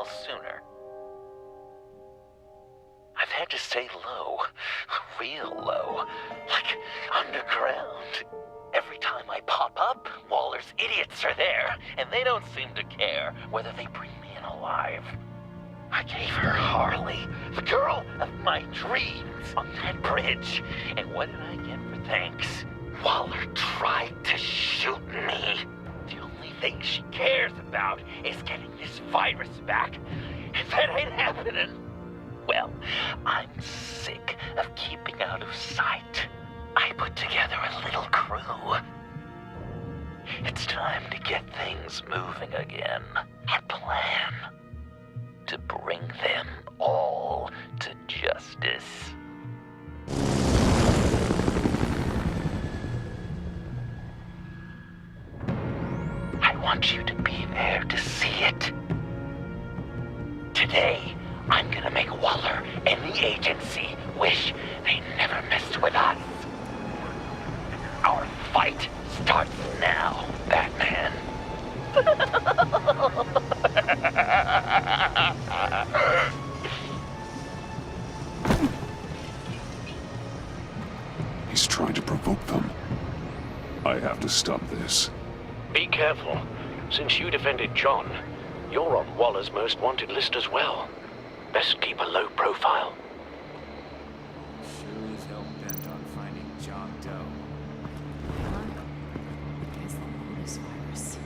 while sooner. I've had to stay low, real low, like underground. Every time I pop up, Waller's idiots are there, and they don't seem to care whether they bring me in alive. I gave her Harley, the girl of my dreams, on that bridge, and what did I get for thanks? Waller tried to shoot me. The only thing she cares about is getting this virus back, and that ain't happening. Well, I'm sick of keeping out of sight. I put together a little crew. It's time to get things moving again. A plan to bring them all to justice. I want you to be there to see it. Today, I'm gonna make Waller and the agency wish they never messed with us. Our fight starts now, Batman. He's trying to provoke them. I have to stop this. Be careful. Since you defended John, you're on Waller's most wanted list as well. Best keep a low profile. Sure is hell-bent on finding John Doe. It's the Lotus virus.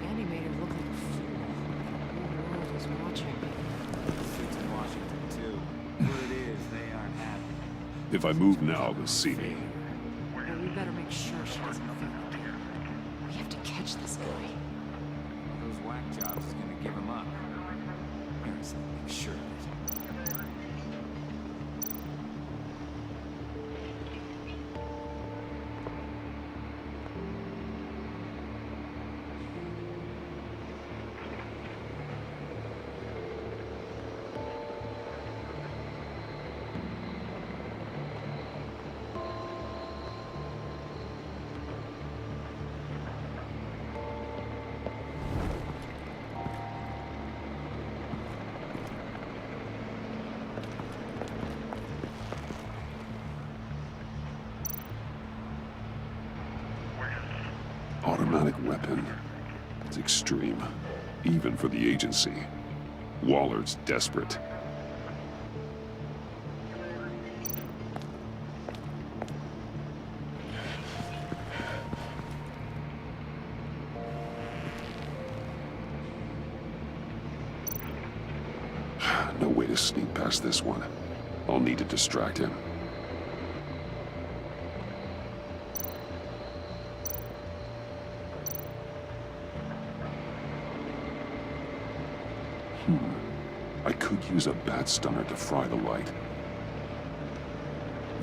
Andy made her look like a fool. The whole world was watching. Suits in Washington, too. Word is, they aren't happy. If I move now, they'll see me. Well, we better make sure she doesn't feel it. We have to catch this guy. Those whack jobs is gonna give him up. Harrison, make sure of it. Automatic weapon. It's extreme, even for the agency. Waller's desperate. No way to sneak past this one. I'll need to distract him. I could use a bat stunner to fry the light.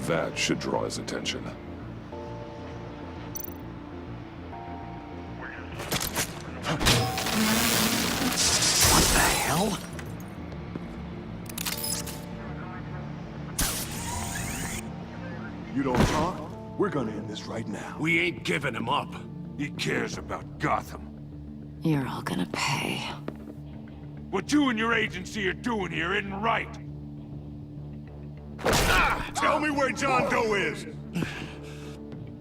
That should draw his attention. What the hell? You don't talk? We're gonna end this right now. We ain't giving him up. He cares about Gotham. You're all gonna pay. What you and your agency are doing here isn't right. Tell me where John Doe is!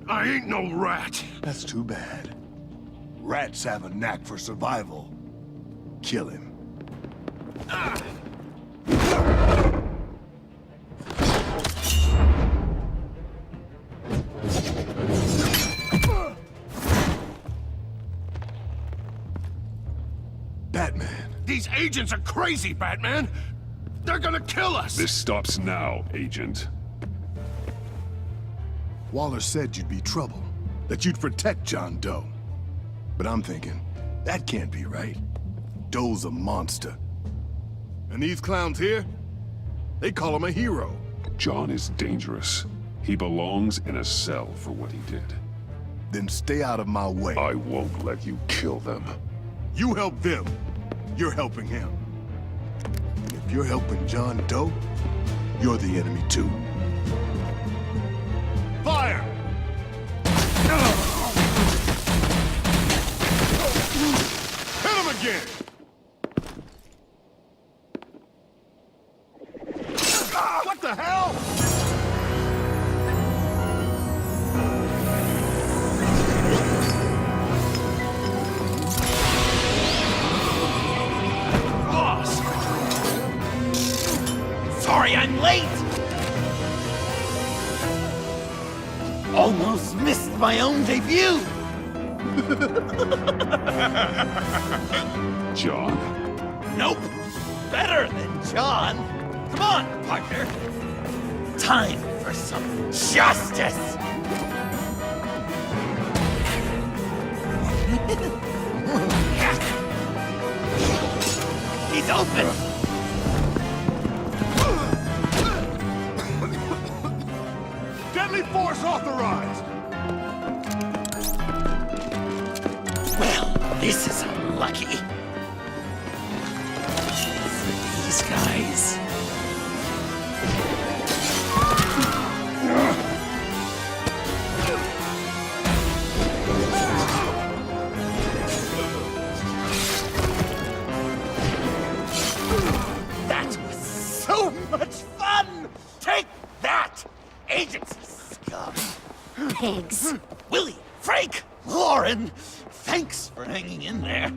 I ain't no rat. That's too bad. Rats have a knack for survival. Kill him. Batman. These agents are crazy, Batman! They're gonna kill us! This stops now, Agent. Waller said you'd be trouble, that you'd protect John Doe. But I'm thinking, that can't be right. Doe's a monster. And these clowns here, they call him a hero. John is dangerous. He belongs in a cell for what he did. Then stay out of my way. I won't let you kill them. You help them, you're helping him. And if you're helping John Doe, you're the enemy too. Fire! Hit him again! sorry I'm late! Almost missed my own debut! John? Nope! Better than John! Come on, partner! Time for some justice! He's open! Deadly force authorized! Well, this is unlucky. For these guys. That was so much fun! Take that, agency scum! Pigs. Willie, Frank, Lauren, thanks for hanging in there.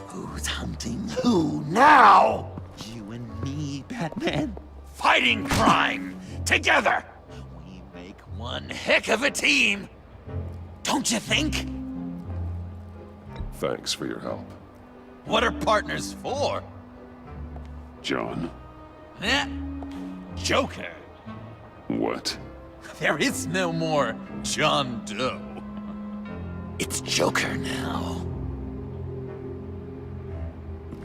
Who's hunting who now? You and me, Batman. Fighting crime together. We make one heck of a team. Don't you think? Thanks for your help. What are partners for? John? Eh? Joker. What? There is no more John Doe. It's Joker now.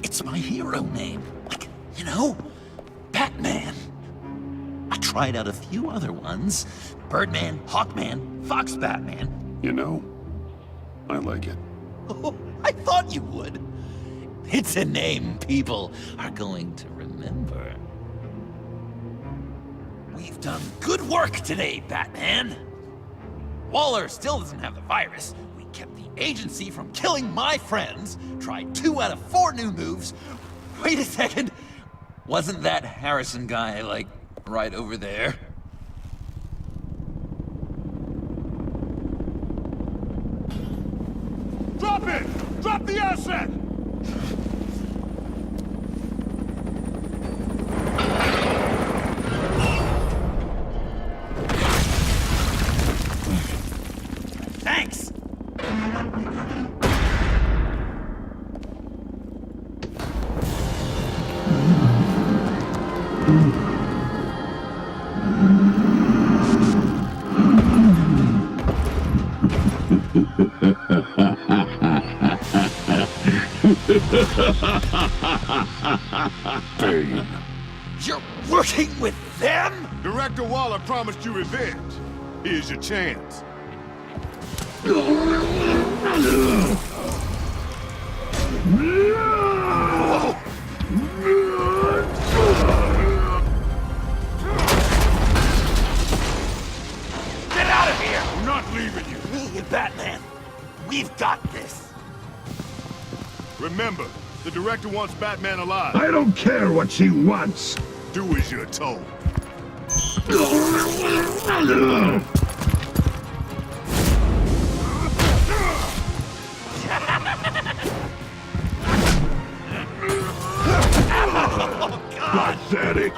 It's my hero name. Like, you know, Batman. I tried out a few other ones. Birdman, Hawkman, Fox Batman. You know, I like it. Oh, I thought you would. It's a name people are going to remember. We've done good work today, Batman. Waller still doesn't have the virus. We kept the agency from killing my friends, tried 2 out of 4 new moves. Wait a second. Wasn't that Harrison guy, like, right over there? Drop it! Drop the asset! Thanks! Bane. You're working with them? Director Waller promised you revenge. Here's your chance. Get out of here! I'm not leaving you. Me and Batman, we've got this. Remember, the director wants Batman alive. I don't care what she wants. Do as you're told. Pathetic.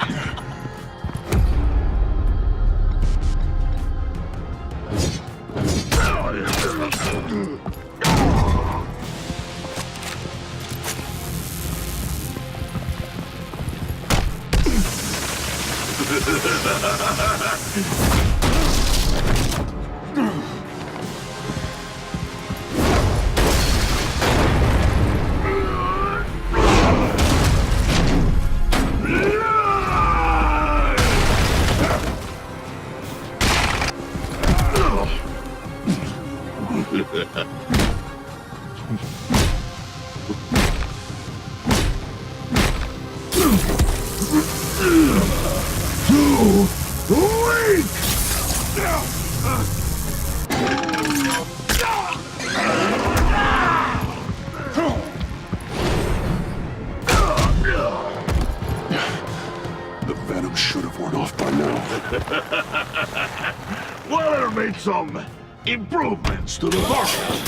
The venom should have worn off by now. Waller made some improvements to the bottle.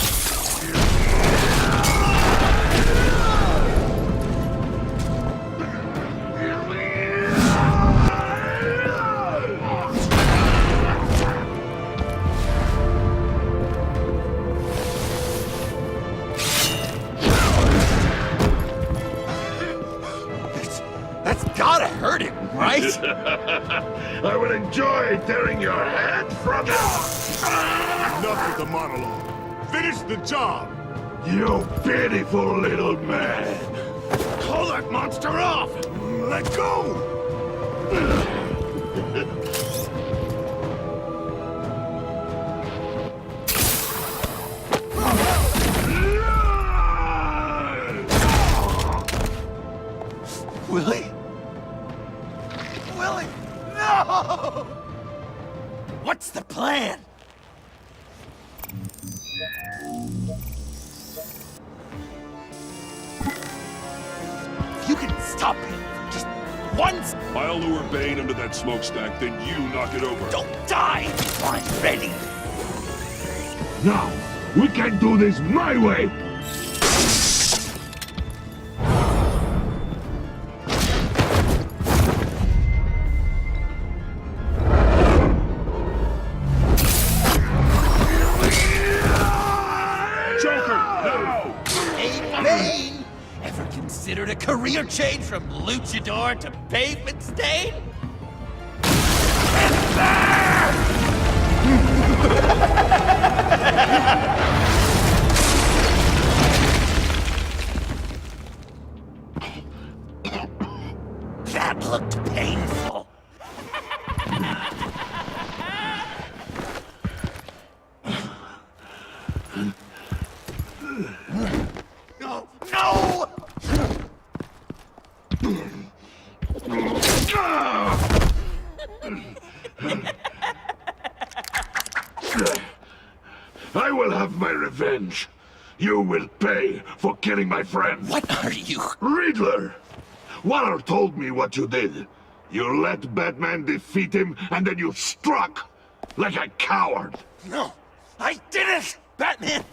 right? I will enjoy tearing your head from you! Enough with the monologue. Finish the job! You pitiful little man! Call that monster off! Let go! Willie? Willie! No! What's the plan? If you can stop him just once, I'll lure Bane under that smokestack, then you knock it over. don't die before I'm ready. Now, we can do this my way! Considered a career change from luchador to pavement stain? That looked painful. No! No! I will have my revenge. You will pay for killing my friend. What are you? Riddler! Waller told me what you did. You let Batman defeat him, and then you struck like a coward. No, I didn't! Batman!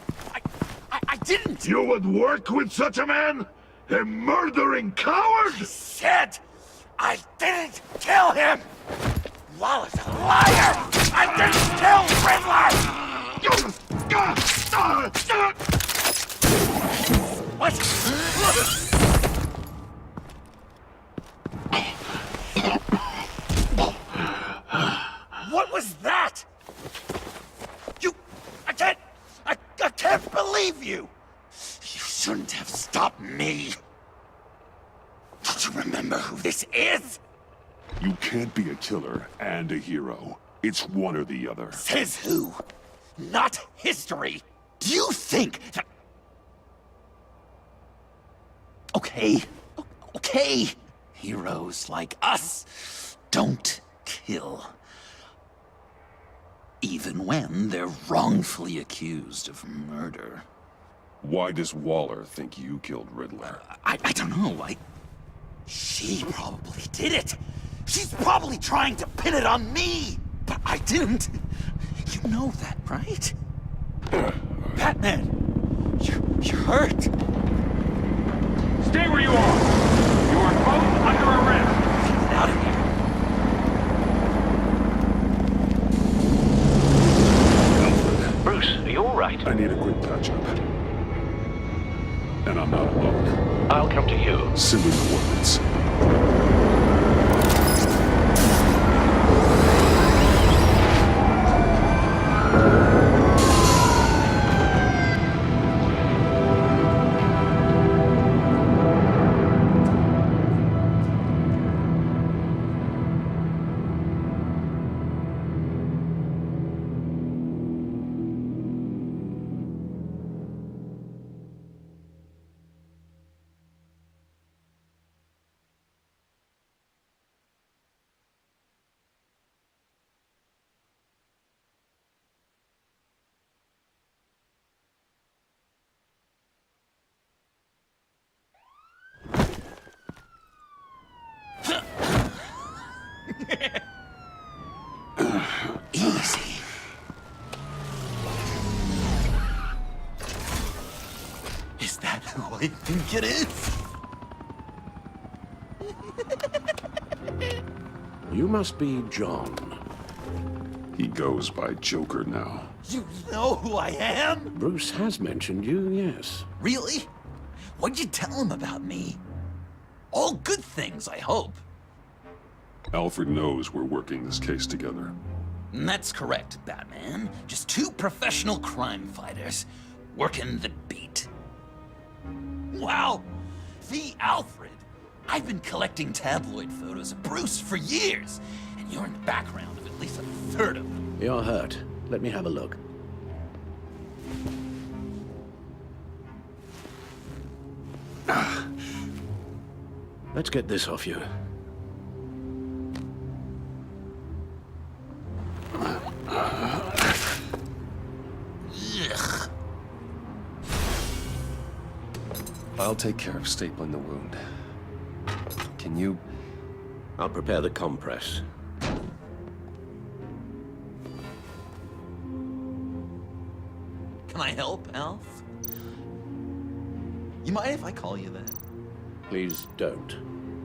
I didn't! You would work with such a man? A murdering coward? I said I didn't kill him! Waller's a liar! I didn't kill Riddler! What? What was that? I can't believe you! You shouldn't have stopped me. Don't you remember who this is? You can't be a killer and a hero. It's one or the other. Says who? Not history. Do you think that... Okay. Okay. Heroes like us don't kill. Even when they're wrongfully accused of murder. Why does Waller think you killed Riddler? I don't know. She probably did it. She's probably trying to pin it on me. But I didn't. You know that, right? Batman! You're hurt. Stay where you are! You are both under arrest! Get out of here. Bruce, are you alright? I need a quick touch-up. And I'm not alone. I'll come to you. Send me coordinates. Easy. Is that who I think it is? You must be John. He goes by Joker now. You know who I am? Bruce has mentioned you, yes. Really? What'd you tell him about me? All good things, I hope. Alfred knows we're working this case together. That's correct, Batman. Just two professional crime fighters working the beat. Wow! The Alfred! I've been collecting tabloid photos of Bruce for years, and you're in the background of at least a third of them. You're hurt. Let me have a look. Let's get this off you. Ugh. I'll take care of stapling the wound. Can you? I'll prepare the compress. Can I help, Alf? You mind if I call you that? Please don't.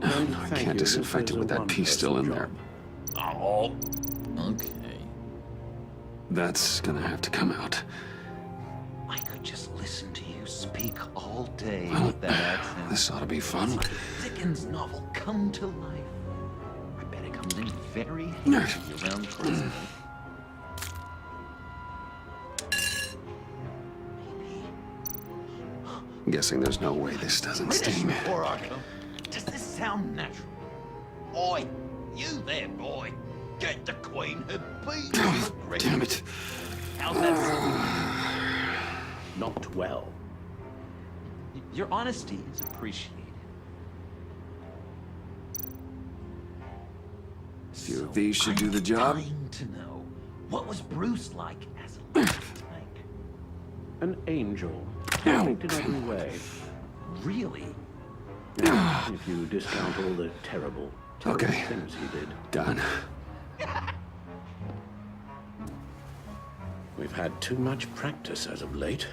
Oh, no, I Thank can't you. disinfect This it with was a that piece still in wonderful there. job. Oh, okay. That's gonna have to come out. I could just listen to you speak all day Well, with that accent. this ought to be fun. It's like a Dickens novel come to life. I bet it comes in very handy around Christmas. I'm guessing there's no way this doesn't British sting. before I go. Does this sound natural? Oi, you there, boy. Get the Queen her beat. Oh, damn it. How's that sound? Not well. Your honesty is appreciated. Few of these should do the job. I'm dying to know, what was Bruce like as a little tank? An angel. Perfect in every way. Really? If you discount all the terrible Okay. things he did. Done. We've had too much practice as of late.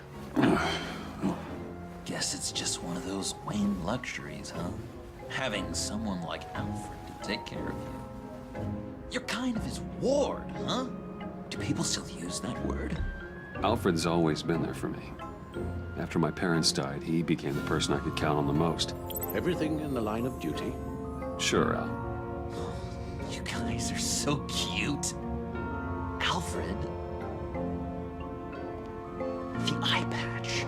Guess it's just one of those Wayne luxuries, huh? Having someone like Alfred to take care of you. You're kind of his ward, huh? Do people still use that word? Alfred's always been there for me. After my parents died, he became the person I could count on the most. Everything in the line of duty. Sure, Al. You guys are so cute. Alfred. The eye patch.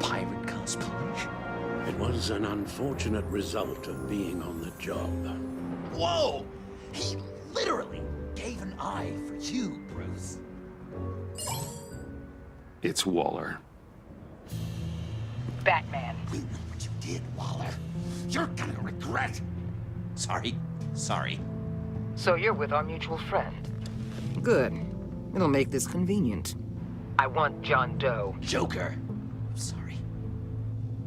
Pirate cosplay. It was an unfortunate result of being on the job. Whoa! He literally gave an eye for you, Bruce. It's Waller. Batman. We know what you did, Waller. You're gonna regret. Sorry. So you're with our mutual friend. Good. It'll make this convenient. I want John Doe. Joker. Sorry.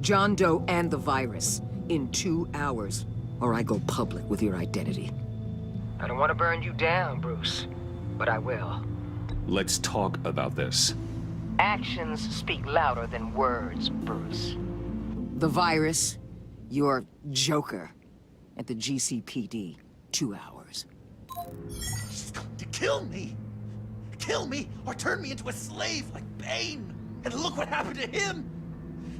John Doe and the virus in 2 hours, or I go public with your identity. I don't want to burn you down, Bruce, but I will. Let's talk about this. Actions speak louder than words, Bruce. The virus, your Joker, at the GCPD, 2 hours. She's going to kill me. Kill me or turn me into a slave like Bane. And look what happened to him.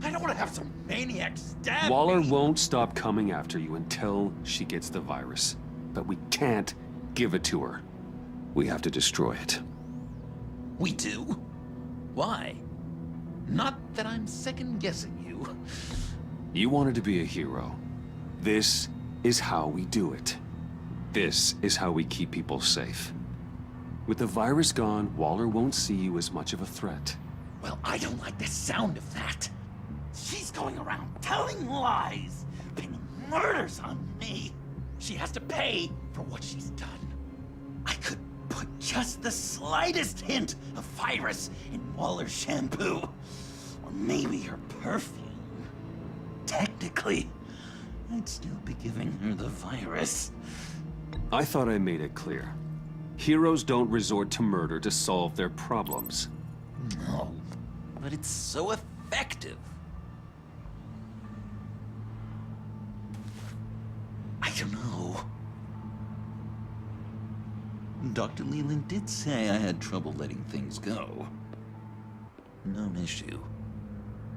I don't want to have some maniac stab Waller me. won't stop coming after you until she gets the virus. But we can't give it to her. We have to destroy it. We do? Why? Not that I'm second-guessing you. You wanted to be a hero. This is how we do it. This is how we keep people safe. With the virus gone, Waller won't see you as much of a threat. Well, I don't like the sound of that. She's going around telling lies, pinning murders on me. She has to pay for what she's done. I could put just the slightest hint of virus in Waller's shampoo. Or maybe her perfume. Technically, I'd still be giving her the virus. I thought I made it clear. Heroes don't resort to murder to solve their problems. No, but it's so effective. I don't know. Dr. Leland did say I had trouble letting things go. Known issue.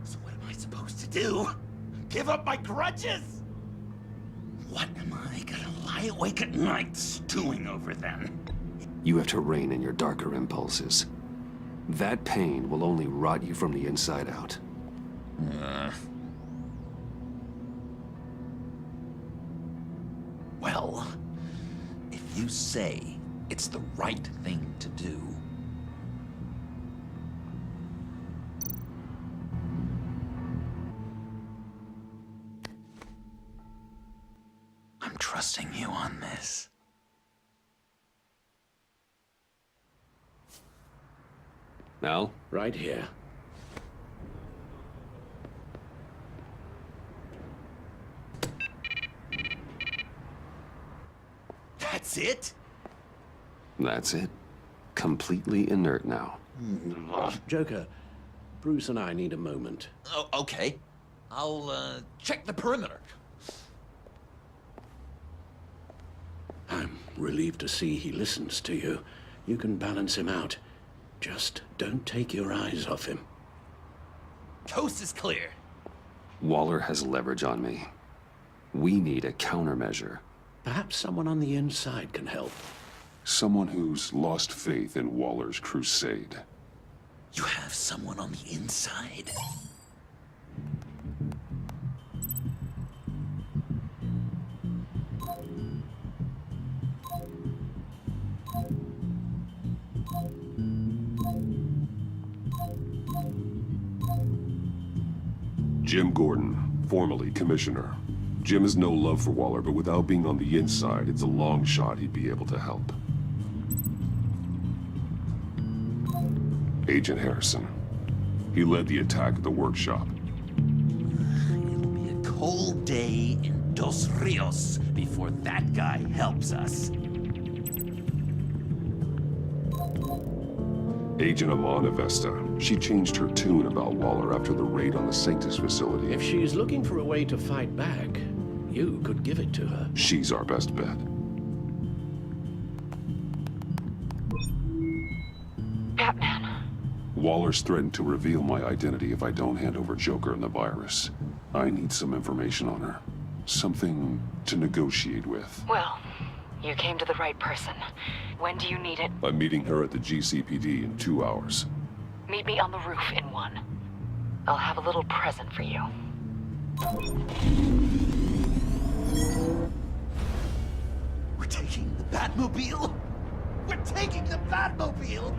So what am I supposed to do? Give up my grudges? What am I gonna lie awake at night stewing over then? You have to rein in your darker impulses. That pain will only rot you from the inside out. Well, if you say it's the right thing to do... I'm trusting you on this. Al? Right here. That's it? That's it. Completely inert now. Joker, Bruce and I need a moment. Oh, okay. I'll, check the perimeter. I'm relieved to see he listens to you. You can balance him out. Just don't take your eyes off him. Coast is clear. Waller has leverage on me. We need a countermeasure. Perhaps someone on the inside can help. Someone who's lost faith in Waller's crusade. You have someone on the inside? Jim Gordon, formerly commissioner. Jim has no love for Waller, but without being on the inside, it's a long shot he'd be able to help. Agent Harrison. He led the attack at the workshop. It'll be a cold day in Dos Rios before that guy helps us. Agent Amana Vesta. She changed her tune about Waller after the raid on the Sanctus facility. If she's looking for a way to fight back, you could give it to her. She's our best bet. Batman. Waller's threatened to reveal my identity if I don't hand over Joker and the virus. I need some information on her. Something to negotiate with. Well, you came to the right person. When do you need it? I'm meeting her at the GCPD in 2 hours. Meet me on the roof in 1. I'll have a little present for you. We're taking the Batmobile? We're taking the Batmobile?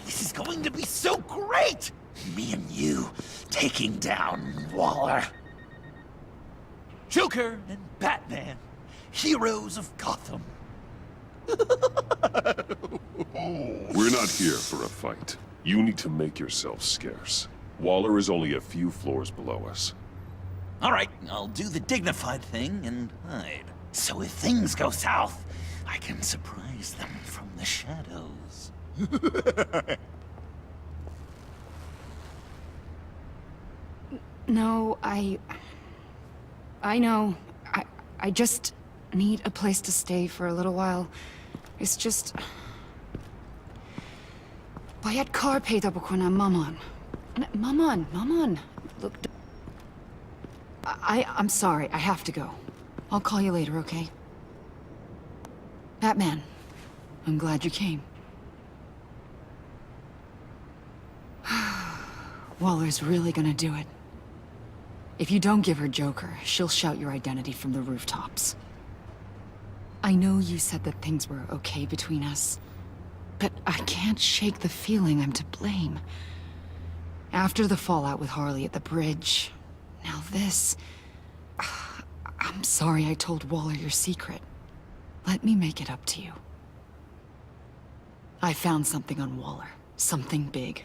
This is going to be so great! Me and you taking down Waller. Joker and Batman, heroes of Gotham. We're not here for a fight. You need to make yourself scarce. Waller is only a few floors below us. All right, I'll do the dignified thing and hide. So if things go south, I can surprise them from the shadows. No, I know. I just need a place to stay for a little while. It's just... Bayad kar peyda bukuna maman. Maman. Look... I'm sorry, I have to go. I'll call you later, okay? Batman, I'm glad you came. Waller's really gonna do it. If you don't give her Joker, she'll shout your identity from the rooftops. I know you said that things were okay between us, but I can't shake the feeling I'm to blame. After the fallout with Harley at the bridge, now this... I'm sorry I told Waller your secret. Let me make it up to you. I found something on Waller. Something big.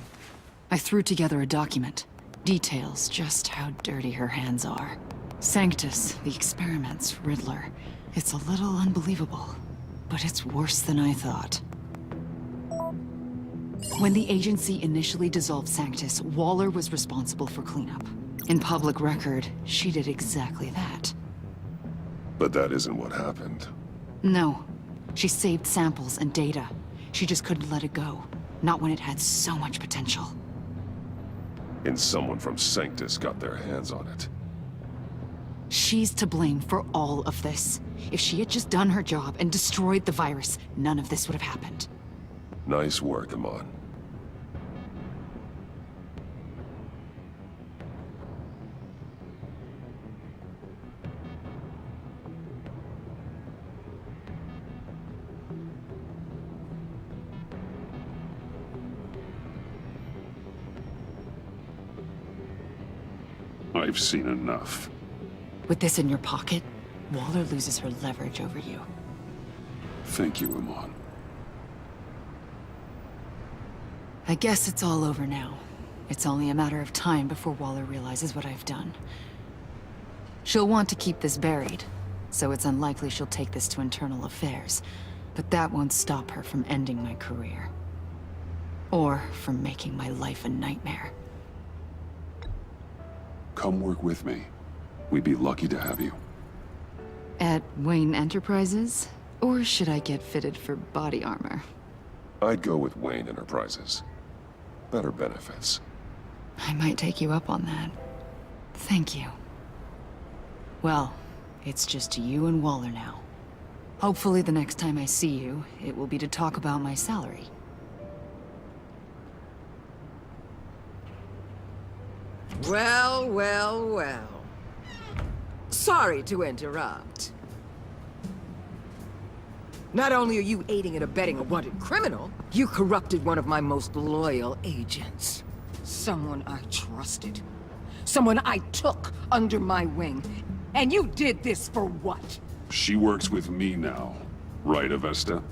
I threw together a document. Details just how dirty her hands are. Sanctus, the experiments, Riddler. It's a little unbelievable, but it's worse than I thought. When the agency initially dissolved Sanctus, Waller was responsible for cleanup. In public record, she did exactly that. But that isn't what happened. No. She saved samples and data. She just couldn't let it go. Not when it had so much potential. And someone from Sanctus got their hands on it. She's to blame for all of this. If she had just done her job and destroyed the virus, none of this would have happened. Nice work, Amon. I've seen enough. With this in your pocket, Waller loses her leverage over you. Thank you, Amon. I guess it's all over now. It's only a matter of time before Waller realizes what I've done. She'll want to keep this buried, so it's unlikely she'll take this to internal affairs. But that won't stop her from ending my career. Or from making my life a nightmare. Come work with me. We'd be lucky to have you. At Wayne Enterprises? Or should I get fitted for body armor? I'd go with Wayne Enterprises. Better benefits. I might take you up on that. Thank you. Well, it's just you and Waller now. Hopefully the next time I see you, it will be to talk about my salary. Well, well, well. Sorry to interrupt. Not only are you aiding and abetting a wanted criminal, you corrupted one of my most loyal agents. Someone I trusted. Someone I took under my wing. And you did this for what? She works with me now. Right, Avesta?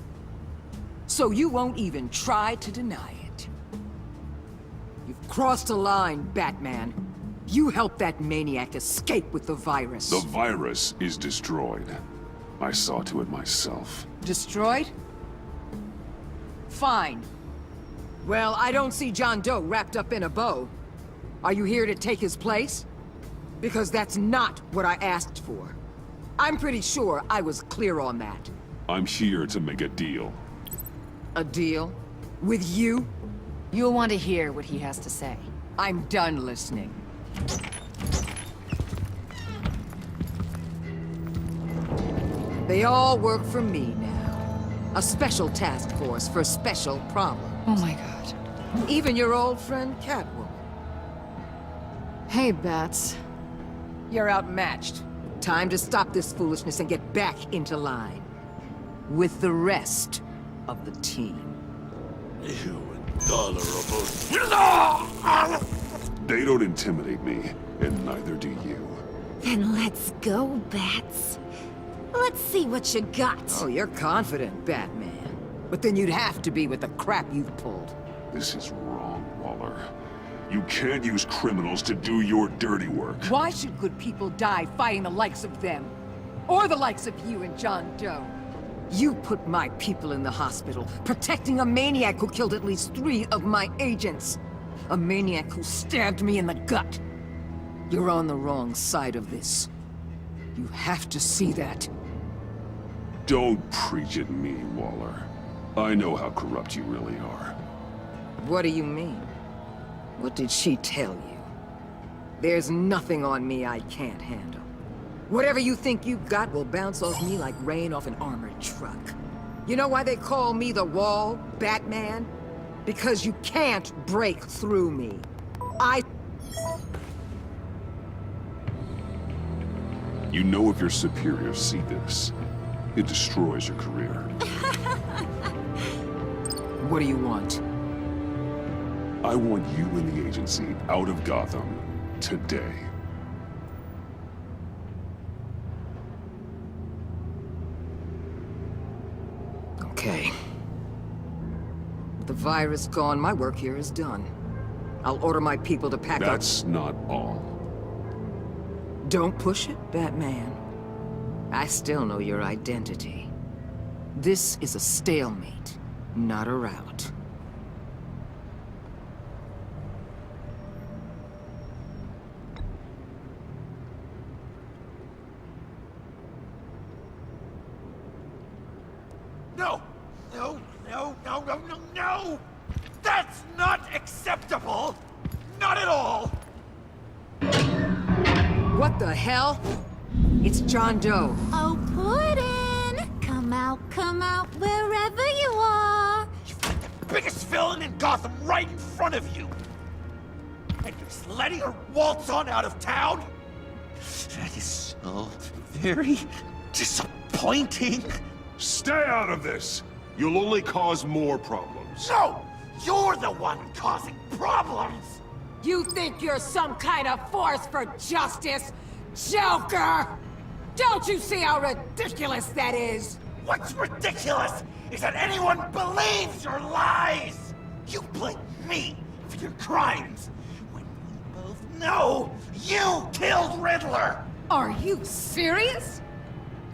So you won't even try to deny it. You've crossed a line, Batman. You helped that maniac escape with the virus. The virus is destroyed. I saw to it myself. Destroyed? Fine. Well, I don't see John Doe wrapped up in a bow. Are you here to take his place? Because that's not what I asked for. I'm pretty sure I was clear on that. I'm here to make a deal. A deal? With you? You'll want to hear what he has to say. I'm done listening. They all work for me now. A special task force for special problems. Oh my god. Even your old friend Catwoman. Hey, Bats. You're outmatched. Time to stop this foolishness and get back into line. With the rest of the team. You intolerable... They don't intimidate me, and neither do you. Then let's go, Bats. Let's see what you got. Oh, you're confident, Batman. But then you'd have to be with the crap you've pulled. This is wrong, Waller. You can't use criminals to do your dirty work. Why should good people die fighting the likes of them? Or the likes of you and John Doe? You put my people in the hospital, protecting a maniac who killed at least 3 of my agents. A maniac who stabbed me in the gut. You're on the wrong side of this. You have to see that. Don't preach at me, Waller. I know how corrupt you really are. What do you mean? What did she tell you? There's nothing on me I can't handle. Whatever you think you got will bounce off me like rain off an armored truck. You know why they call me the Wall, Batman? Because you can't break through me. You know if your superiors see this, it destroys your career. What do you want? I want you and the agency out of Gotham today. Okay. With the virus gone, my work here is done. I'll order my people to pack up. That's not all. Don't push it, Batman. I still know your identity. This is a stalemate, not a rout. No! No, no, no, no, no, no! That's not acceptable! Not at all! What the hell? It's John Doe. Oh, Puddin'! Come out, wherever you are! You've got the biggest villain in Gotham right in front of you! And you're just letting her waltz on out of town? That is so very disappointing. Stay out of this! You'll only cause more problems. No! You're the one causing problems! You think you're some kind of force for justice, Joker? Don't you see how ridiculous that is? What's ridiculous is that anyone believes your lies! You blame me for your crimes, when we both know you killed Riddler! Are you serious?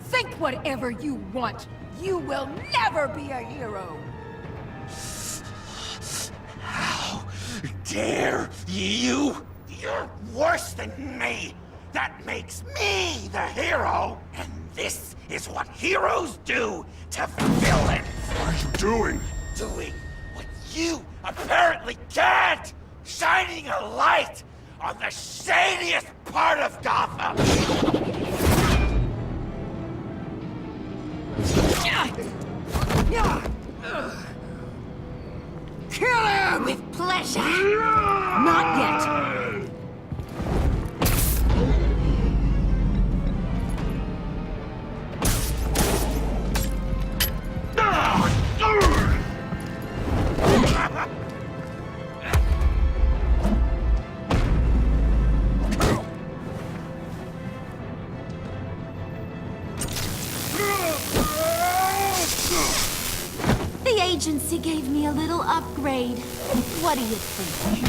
Think whatever you want. You will never be a hero. How dare you? You're worse than me! That makes me the hero! And this is what heroes do to villains! What are you doing? Doing what you apparently can't! Shining a light on the shadiest part of Gotham! Kill him! With pleasure! Not yet! The agency gave me a little upgrade. What do you think?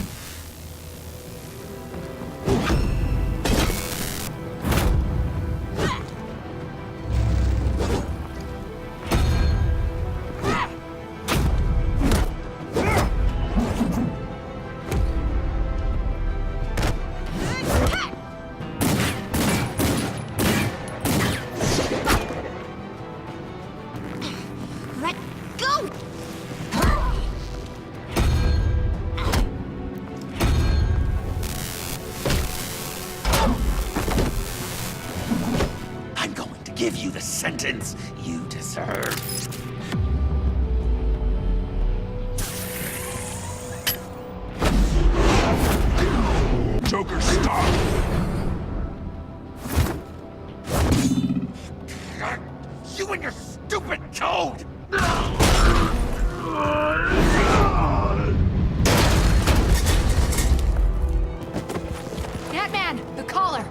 Let go! I'm going to give you the sentence you deserve. Joker, stop! You and your stupid code! Batman, the collar!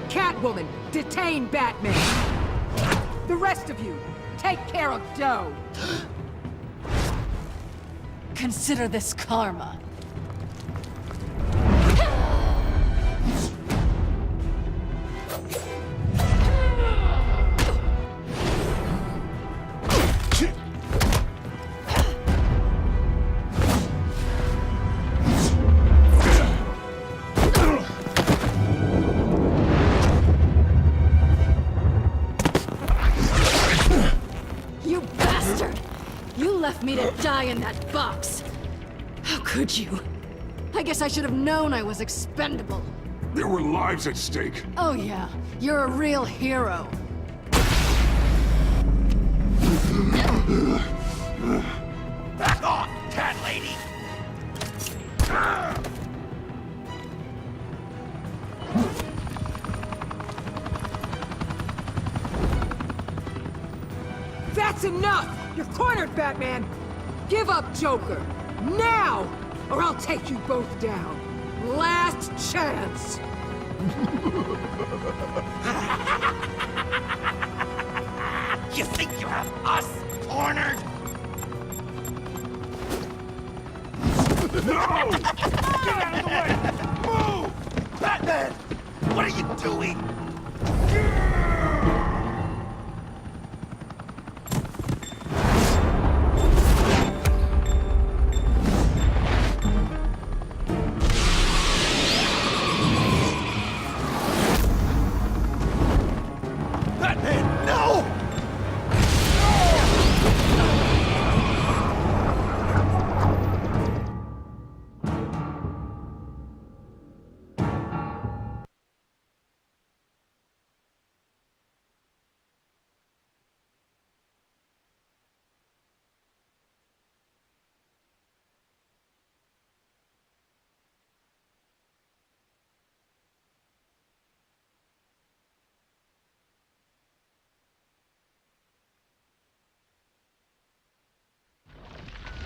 Catwoman, detain Batman! The rest of you, take care of Doe! Consider this karma. You bastard! You left me to die in that box. How could you? I guess I should have known I was expendable. There were lives at stake. Oh yeah, you're a real hero. Back off, cat lady! That's That's enough! You're cornered, Batman! Give up Joker! Now! Or I'll take you both down. Last chance! You think you have us cornered? No! Get out of the way! Move! Batman! What are you doing? Batman, no!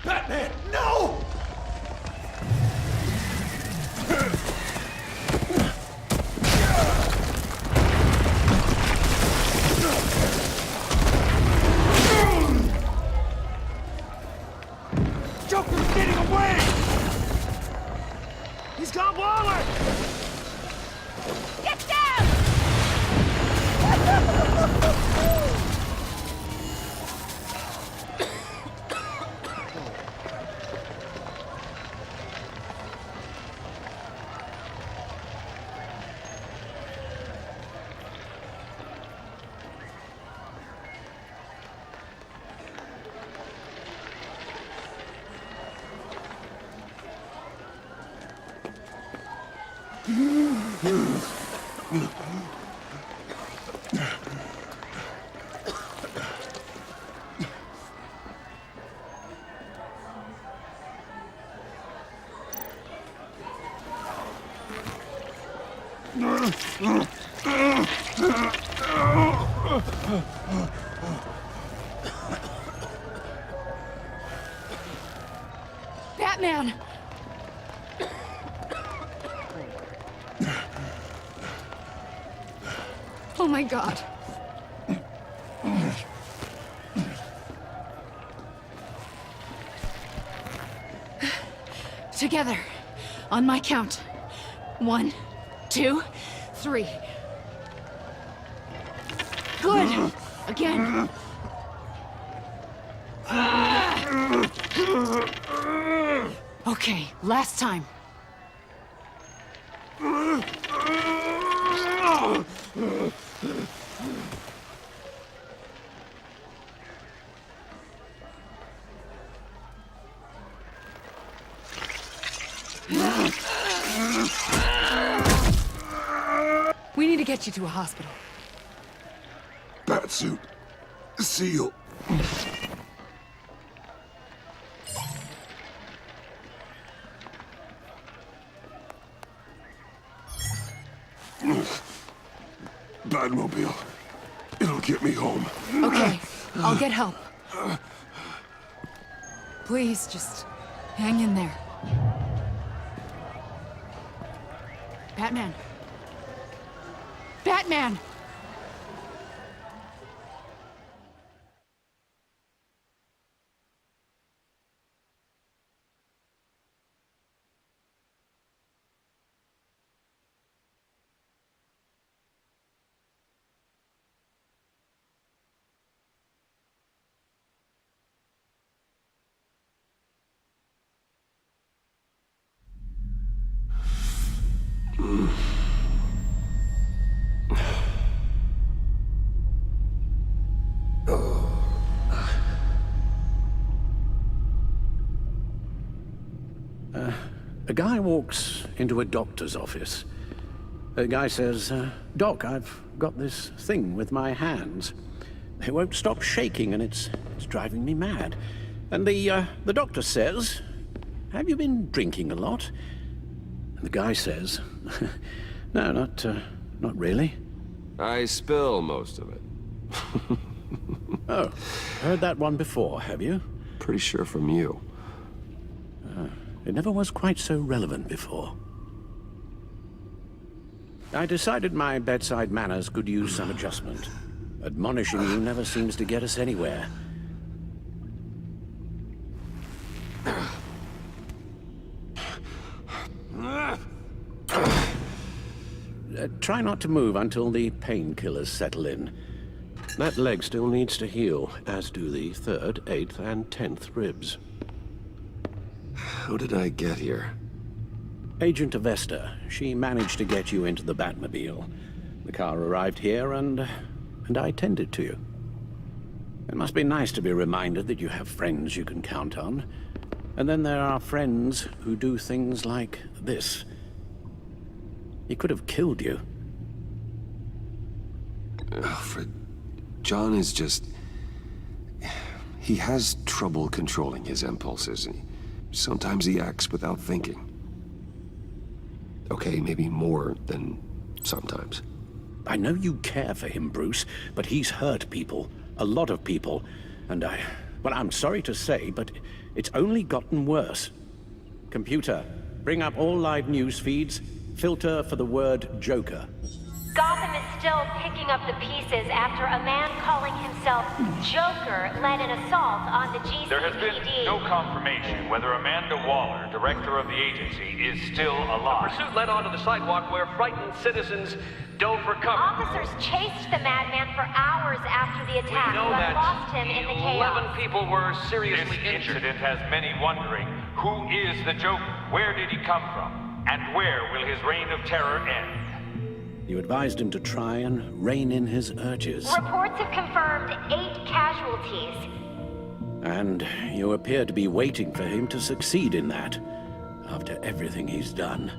Batman, no! Joker's getting away! He's got Waller! Get down! Batman! Oh my God. Together, on my count. 1, 2, 3. Good! Again. Okay, last time. We need to get you to a hospital. Batsuit. Seal. Batmobile. It'll get me home. Okay, I'll get help. Please, just hang in there. Batman. Batman! A guy walks into a doctor's office. The guy says, Doc, I've got this thing with my hands. They won't stop shaking and it's driving me mad. And the doctor says, have you been drinking a lot? And the guy says, no, not really. I spill most of it. Oh, heard that one before, have you? Pretty sure from you. It never was quite so relevant before. I decided my bedside manners could use some adjustment. Admonishing you never seems to get us anywhere. Try not to move until the painkillers settle in. That leg still needs to heal, as do the 3rd, 8th, and 10th ribs. How did I get here? Agent Avesta, she managed to get you into the Batmobile. The car arrived here, and I tended to you. It must be nice to be reminded that you have friends you can count on. And then there are friends who do things like this. He could have killed you. Alfred, John is just... He has trouble controlling his impulses. Sometimes he acts without thinking. Okay, maybe more than sometimes. I know you care for him, Bruce, but he's hurt people. A lot of people. And well, I'm sorry to say, but it's only gotten worse. Computer, bring up all live news feeds. Filter for the word Joker. Gotham is still picking up the pieces after a man calling himself Joker led an assault on the GCPD. There has been no confirmation whether Amanda Waller, director of the agency, is still alive. The pursuit led onto the sidewalk where frightened citizens dove for cover. Officers chased the madman for hours after the attack, We know but that lost him in the 11 chaos. people were seriously This injured. incident has many wondering, who is the Joker? Where did he come from? And where will his reign of terror end? You advised him to try and rein in his urges. Reports have confirmed 8 casualties. And you appear to be waiting for him to succeed in that, after everything he's done.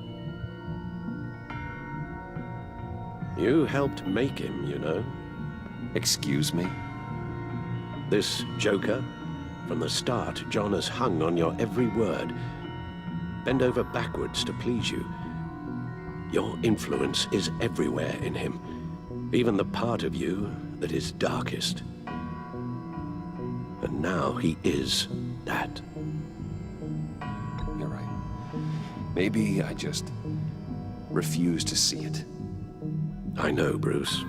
You helped make him, you know. Excuse me? This Joker, from the start, John has hung on your every word. Bend over backwards to please you. Your influence is everywhere in him, even the part of you that is darkest. And now he is that. You're right. Maybe I just refuse to see it. I know, Bruce.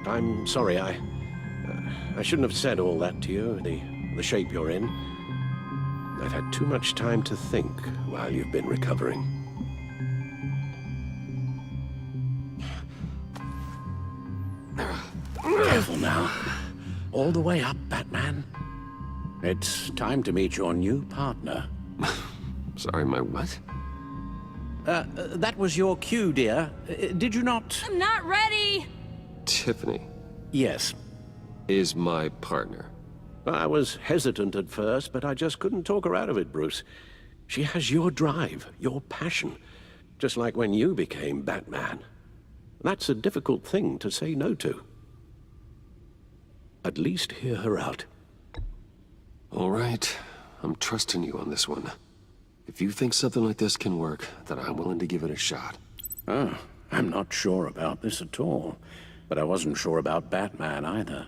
I'm sorry, I shouldn't have said all that to you, the shape you're in. I've had too much time to think while you've been recovering. Careful now. All the way up, Batman. It's time to meet your new partner. Sorry, my what? That was your cue, dear. Did you not? I'm not ready! Tiffany Yes. is my partner. I was hesitant at first, but I just couldn't talk her out of it, Bruce. She has your drive, your passion, just like when you became Batman. That's a difficult thing to say no to. At least hear her out. All right, I'm trusting you on this one. If you think something like this can work, then I'm willing to give it a shot. Oh, I'm not sure about this at all. But I wasn't sure about Batman either.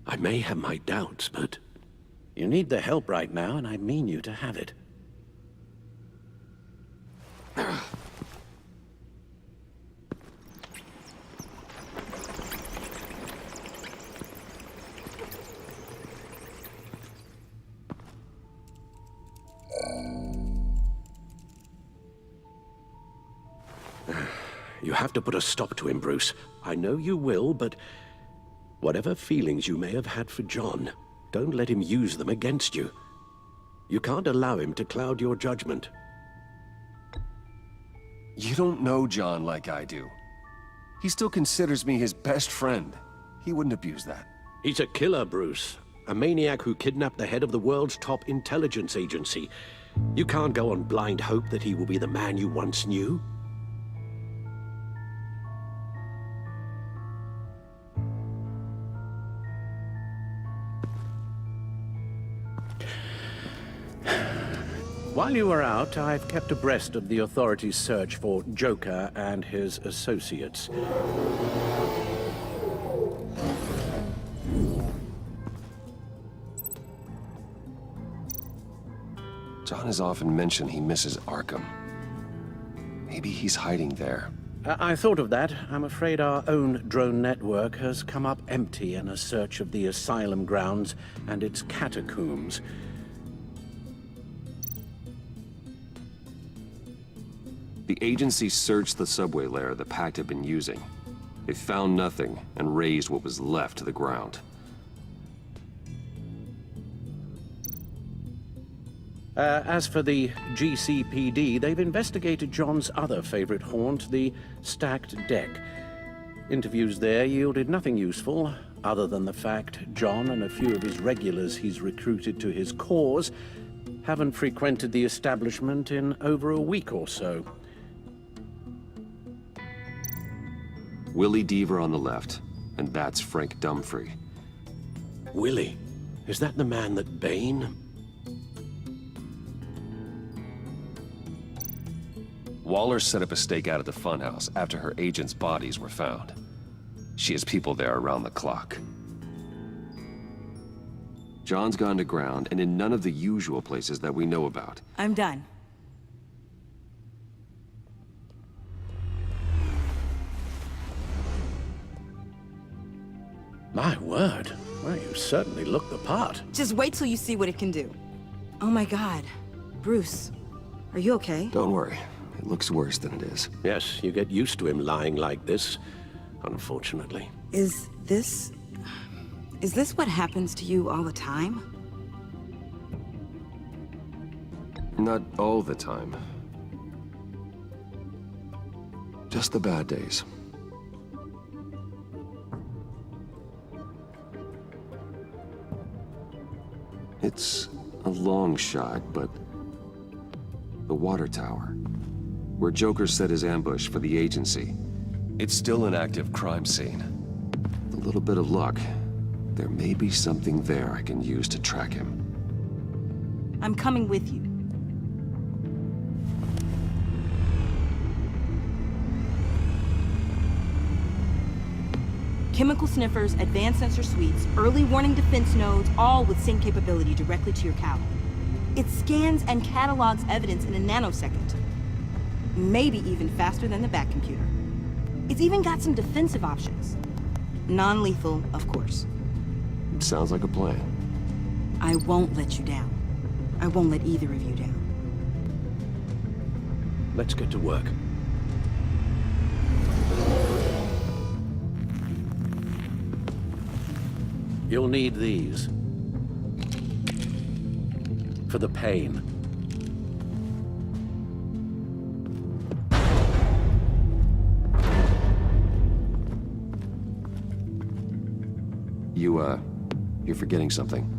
I may have my doubts, but you need the help right now, and I mean you to have it. You have to put a stop to him, Bruce. I know you will, but whatever feelings you may have had for John, don't let him use them against you. You can't allow him to cloud your judgment. You don't know John like I do. He still considers me his best friend. He wouldn't abuse that. He's a killer, Bruce. A maniac who kidnapped the head of the world's top intelligence agency. You can't go on blind hope that he will be the man you once knew. While you were out, I've kept abreast of the authorities' search for Joker and his associates. John has often mentioned he misses Arkham. Maybe he's hiding there. I thought of that. I'm afraid our own drone network has come up empty in a search of the asylum grounds and its catacombs. The agency searched the subway lair the Pact had been using. They found nothing and razed what was left to the ground. As for the GCPD, they've investigated John's other favorite haunt, the stacked deck. Interviews there yielded nothing useful, other than the fact John and a few of his regulars he's recruited to his cause haven't frequented the establishment in over a week or so. Willie Deaver on the left, and that's Frank Dumfrey. Willie? Is that the man that Bane? Waller set up a stakeout at the funhouse after her agents' bodies were found. She has people there around the clock. John's gone to ground and in none of the usual places that we know about. I'm done. My word. Well, you certainly look the part. Just wait till you see what it can do. Oh my God. Bruce, are you okay? Don't worry. It looks worse than it is. Yes, you get used to him lying like this, unfortunately. Is this what happens to you all the time? Not all the time. Just the bad days. It's a long shot, but the water tower, where Joker set his ambush for the agency, it's still an active crime scene. With a little bit of luck, there may be something there I can use to track him. I'm coming with you. Chemical sniffers, advanced sensor suites, early warning defense nodes, all with sync capability directly to your cowl. It scans and catalogs evidence in a nanosecond. Maybe even faster than the back computer. It's even got some defensive options. Non-lethal, of course. Sounds like a plan. I won't let you down. I won't let either of you down. Let's get to work. You'll need these. For the pain. You're forgetting something.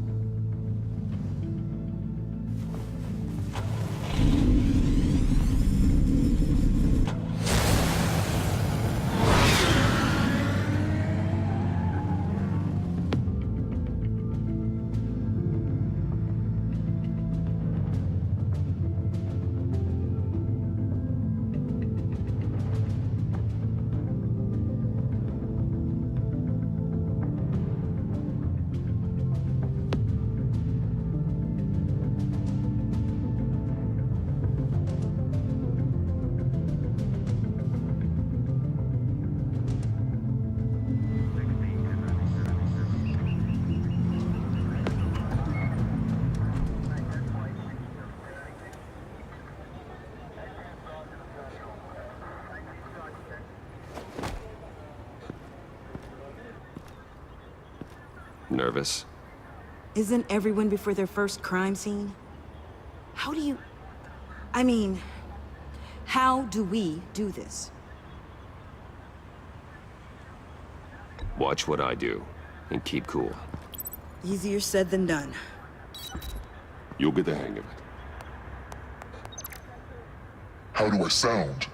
Nervous? Isn't everyone before their first crime scene? How do we do this? Watch what I do, and keep cool. Easier said than done. You'll get the hang of it. How do I sound?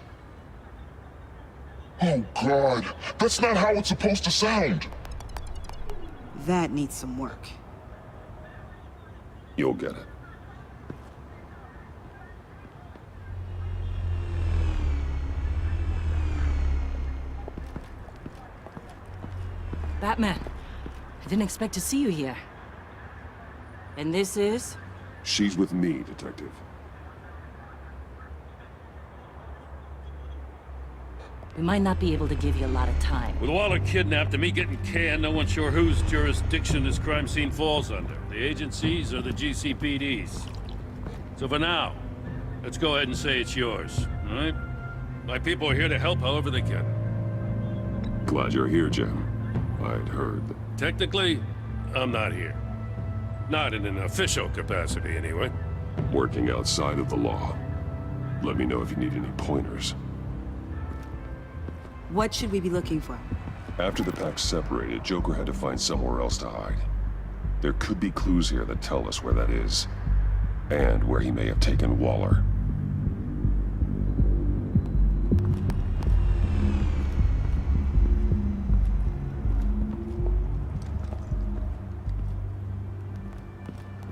Oh God, that's not how it's supposed to sound! That needs some work. You'll get it. Batman, I didn't expect to see you here. And this is? She's with me, Detective. We might not be able to give you a lot of time. With Waller kidnapped and me getting canned, no one's sure whose jurisdiction this crime scene falls under. The agencies or the GCPD's. So for now, let's go ahead and say it's yours, all right? My people are here to help however they can. Glad you're here, Jim. I'd heard. Technically, I'm not here. Not in an official capacity, anyway. Working outside of the law. Let me know if you need any pointers. What should we be looking for? After the pack separated, Joker had to find somewhere else to hide. There could be clues here that tell us where that is. And where he may have taken Waller.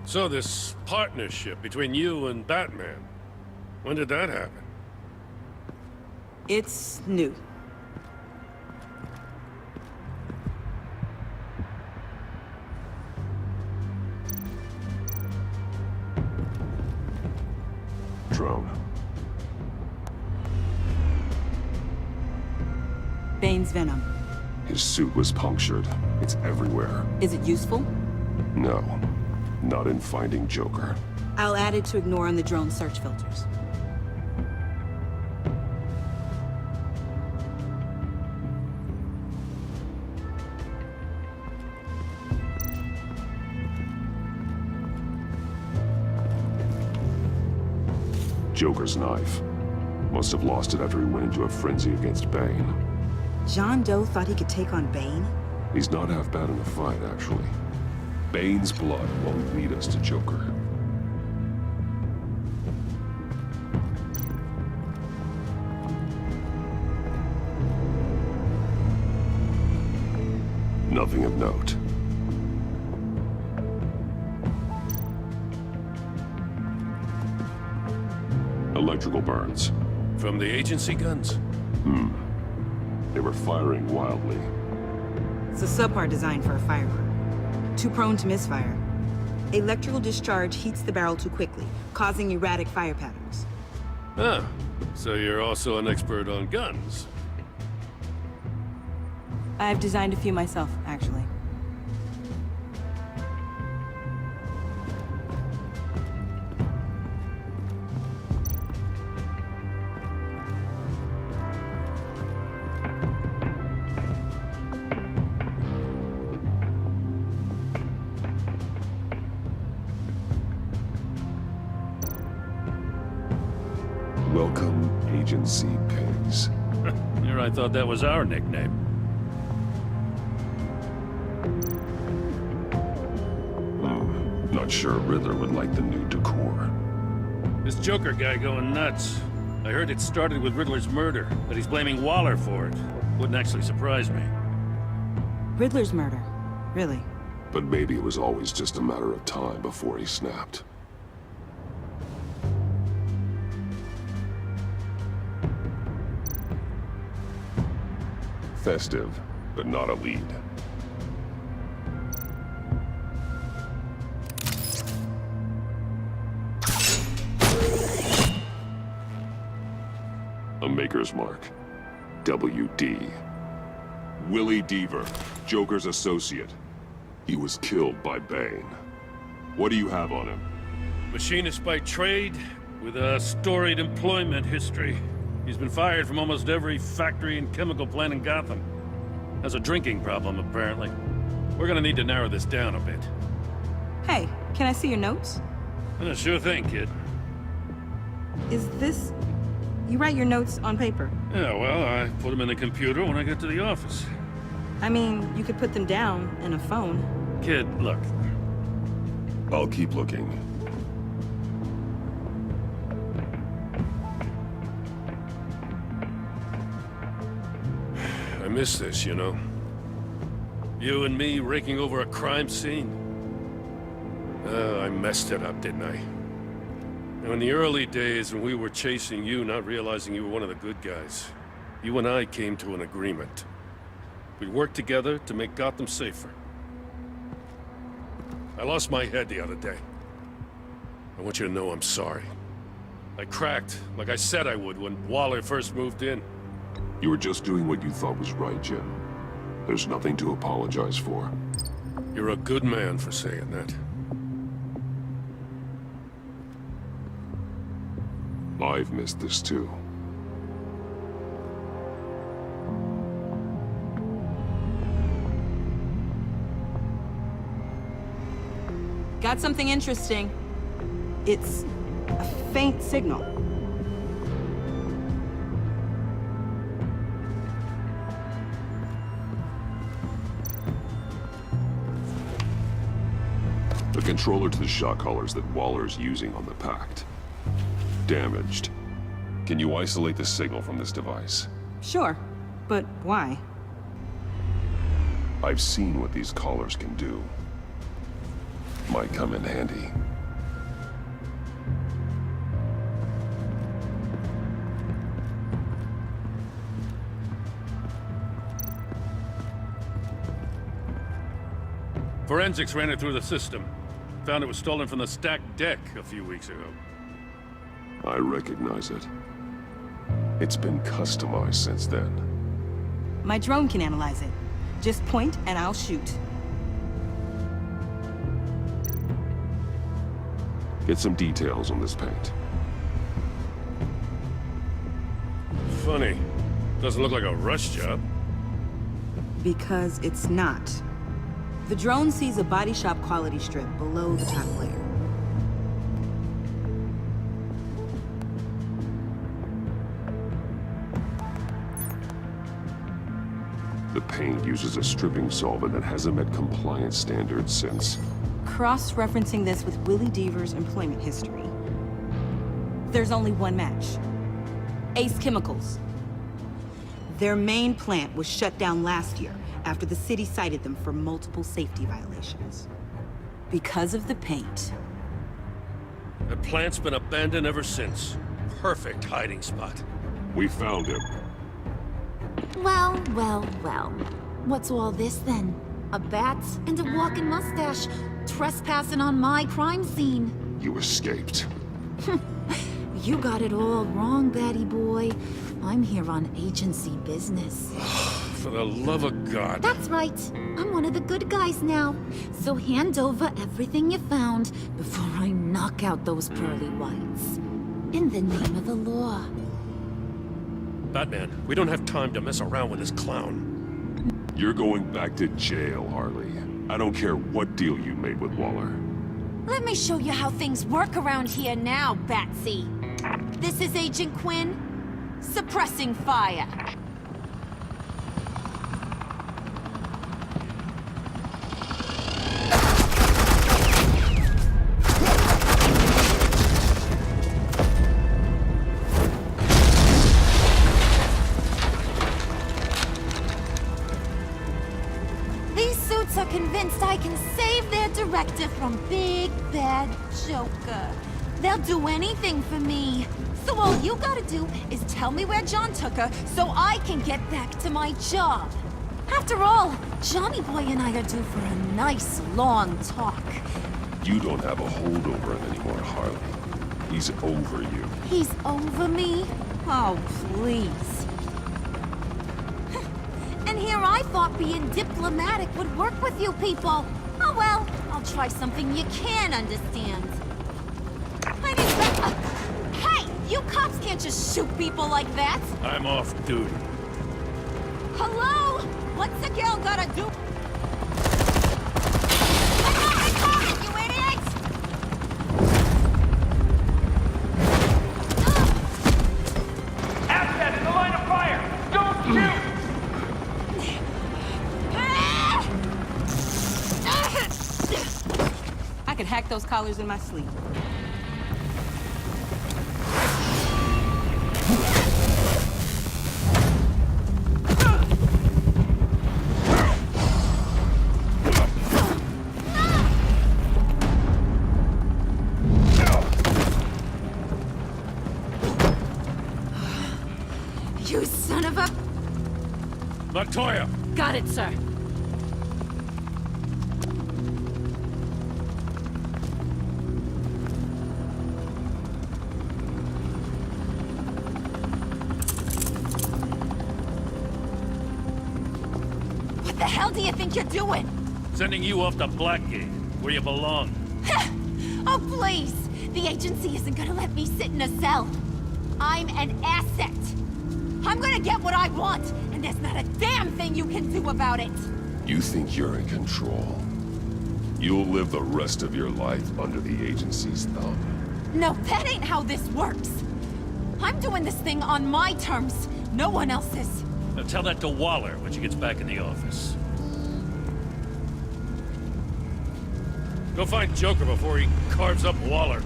So this partnership between you and Batman, when did that happen? It's new. Drone. Bane's venom. His suit was punctured. It's everywhere. Is it useful? No. Not in finding Joker. I'll add it to ignore on the drone search filters. Joker's knife. Must have lost it after he went into a frenzy against Bane. John Doe thought he could take on Bane? He's not half bad in a fight, actually. Bane's blood won't lead us to Joker. Nothing of note. Electrical burns. From the agency guns? They were firing wildly. It's a subpart designed for a firearm. Too prone to misfire. Electrical discharge heats the barrel too quickly, causing erratic fire patterns. Ah, so you're also an expert on guns. I've designed a few myself, actually. Welcome, Agency Pigs. Here I thought that was our nickname. Not sure Riddler would like the new decor. This Joker guy going nuts. I heard it started with Riddler's murder, but he's blaming Waller for it. Wouldn't actually surprise me. Riddler's murder? Really? But maybe it was always just a matter of time before he snapped. Festive, but not a lead. A maker's mark. WD. Willie Deaver, Joker's associate. He was killed by Bane. What do you have on him? Machinist by trade, with a storied employment history. He's been fired from almost every factory and chemical plant in Gotham. Has a drinking problem, apparently. We're gonna need to narrow this down a bit. Hey, can I see your notes? Sure thing, kid. Is this... You write your notes on paper? Yeah, well, I put them in the computer when I get to the office. I mean, you could put them down in a phone. Kid, look. I'll keep looking. I miss this, you know. You and me raking over a crime scene. I messed it up, didn't I? Now, in the early days when we were chasing you, not realizing you were one of the good guys, you and I came to an agreement. We'd work together to make Gotham safer. I lost my head the other day. I want you to know I'm sorry. I cracked, like I said I would when Waller first moved in. You were just doing what you thought was right, Jim. There's nothing to apologize for. You're a good man for saying that. I've missed this too. Got something interesting. It's a faint signal. The controller to the shot collars that Waller's using on the Pact. Damaged. Can you isolate the signal from this device? Sure, but why? I've seen what these collars can do. Might come in handy. Forensics ran it through the system. Found it was stolen from the stacked deck a few weeks ago. I recognize it. It's been customized since then. My drone can analyze it. Just point and I'll shoot. Get some details on this paint. Funny. Doesn't look like a rush job. Because it's not. The drone sees a body shop quality strip below the top layer. The paint uses a stripping solvent that hasn't met compliance standards since... Cross-referencing this with Willie Deaver's employment history. There's only one match. Ace Chemicals. Their main plant was shut down last year after the city cited them for multiple safety violations. Because of the paint. The plant's been abandoned ever since. Perfect hiding spot. We found him. Well, well, well. What's all this then? A bat and a walking mustache trespassing on my crime scene. You escaped. You got it all wrong, Batty boy. I'm here on agency business. For the love of God. That's right. I'm one of the good guys now. So hand over everything you found before I knock out those pearly whites. In the name of the law. Batman, we don't have time to mess around with this clown. You're going back to jail, Harley. I don't care what deal you made with Waller. Let me show you how things work around here now, Batsy. This is Agent Quinn. Suppressing fire. These suits are convinced I can save their director from Big Bad Joker. They'll do anything for me. So all you gotta do is tell me where John took her so I can get back to my job. After all, Johnny Boy and I are due for a nice long talk. You don't have a hold over him anymore, Harley. He's over you. He's over me? Oh, please. And here I thought being diplomatic would work with you people. Oh well, I'll try something you can understand. I didn't... Hey! You cops can't just shoot people like that! I'm off duty. Hello? What's the girl gotta do? You idiots! Asset in the line of fire! Don't shoot! I could hack those collars in my sleep. Montoya! Got it, sir. What the hell do you think you're doing? Sending you off to Blackgate, where you belong. Oh, please! The agency isn't gonna let me sit in a cell. I'm an asset. I'm gonna get what I want, and there's not a damn thing you can do about it. You think you're in control? You'll live the rest of your life under the agency's thumb. No, that ain't how this works. I'm doing this thing on my terms, no one else's. Now tell that to Waller when she gets back in the office. Go find Joker before he carves up Waller.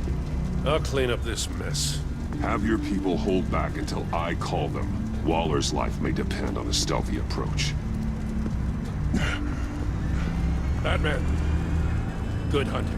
I'll clean up this mess. Have your people hold back until I call them. Waller's life may depend on a stealthy approach. Batman, good hunting.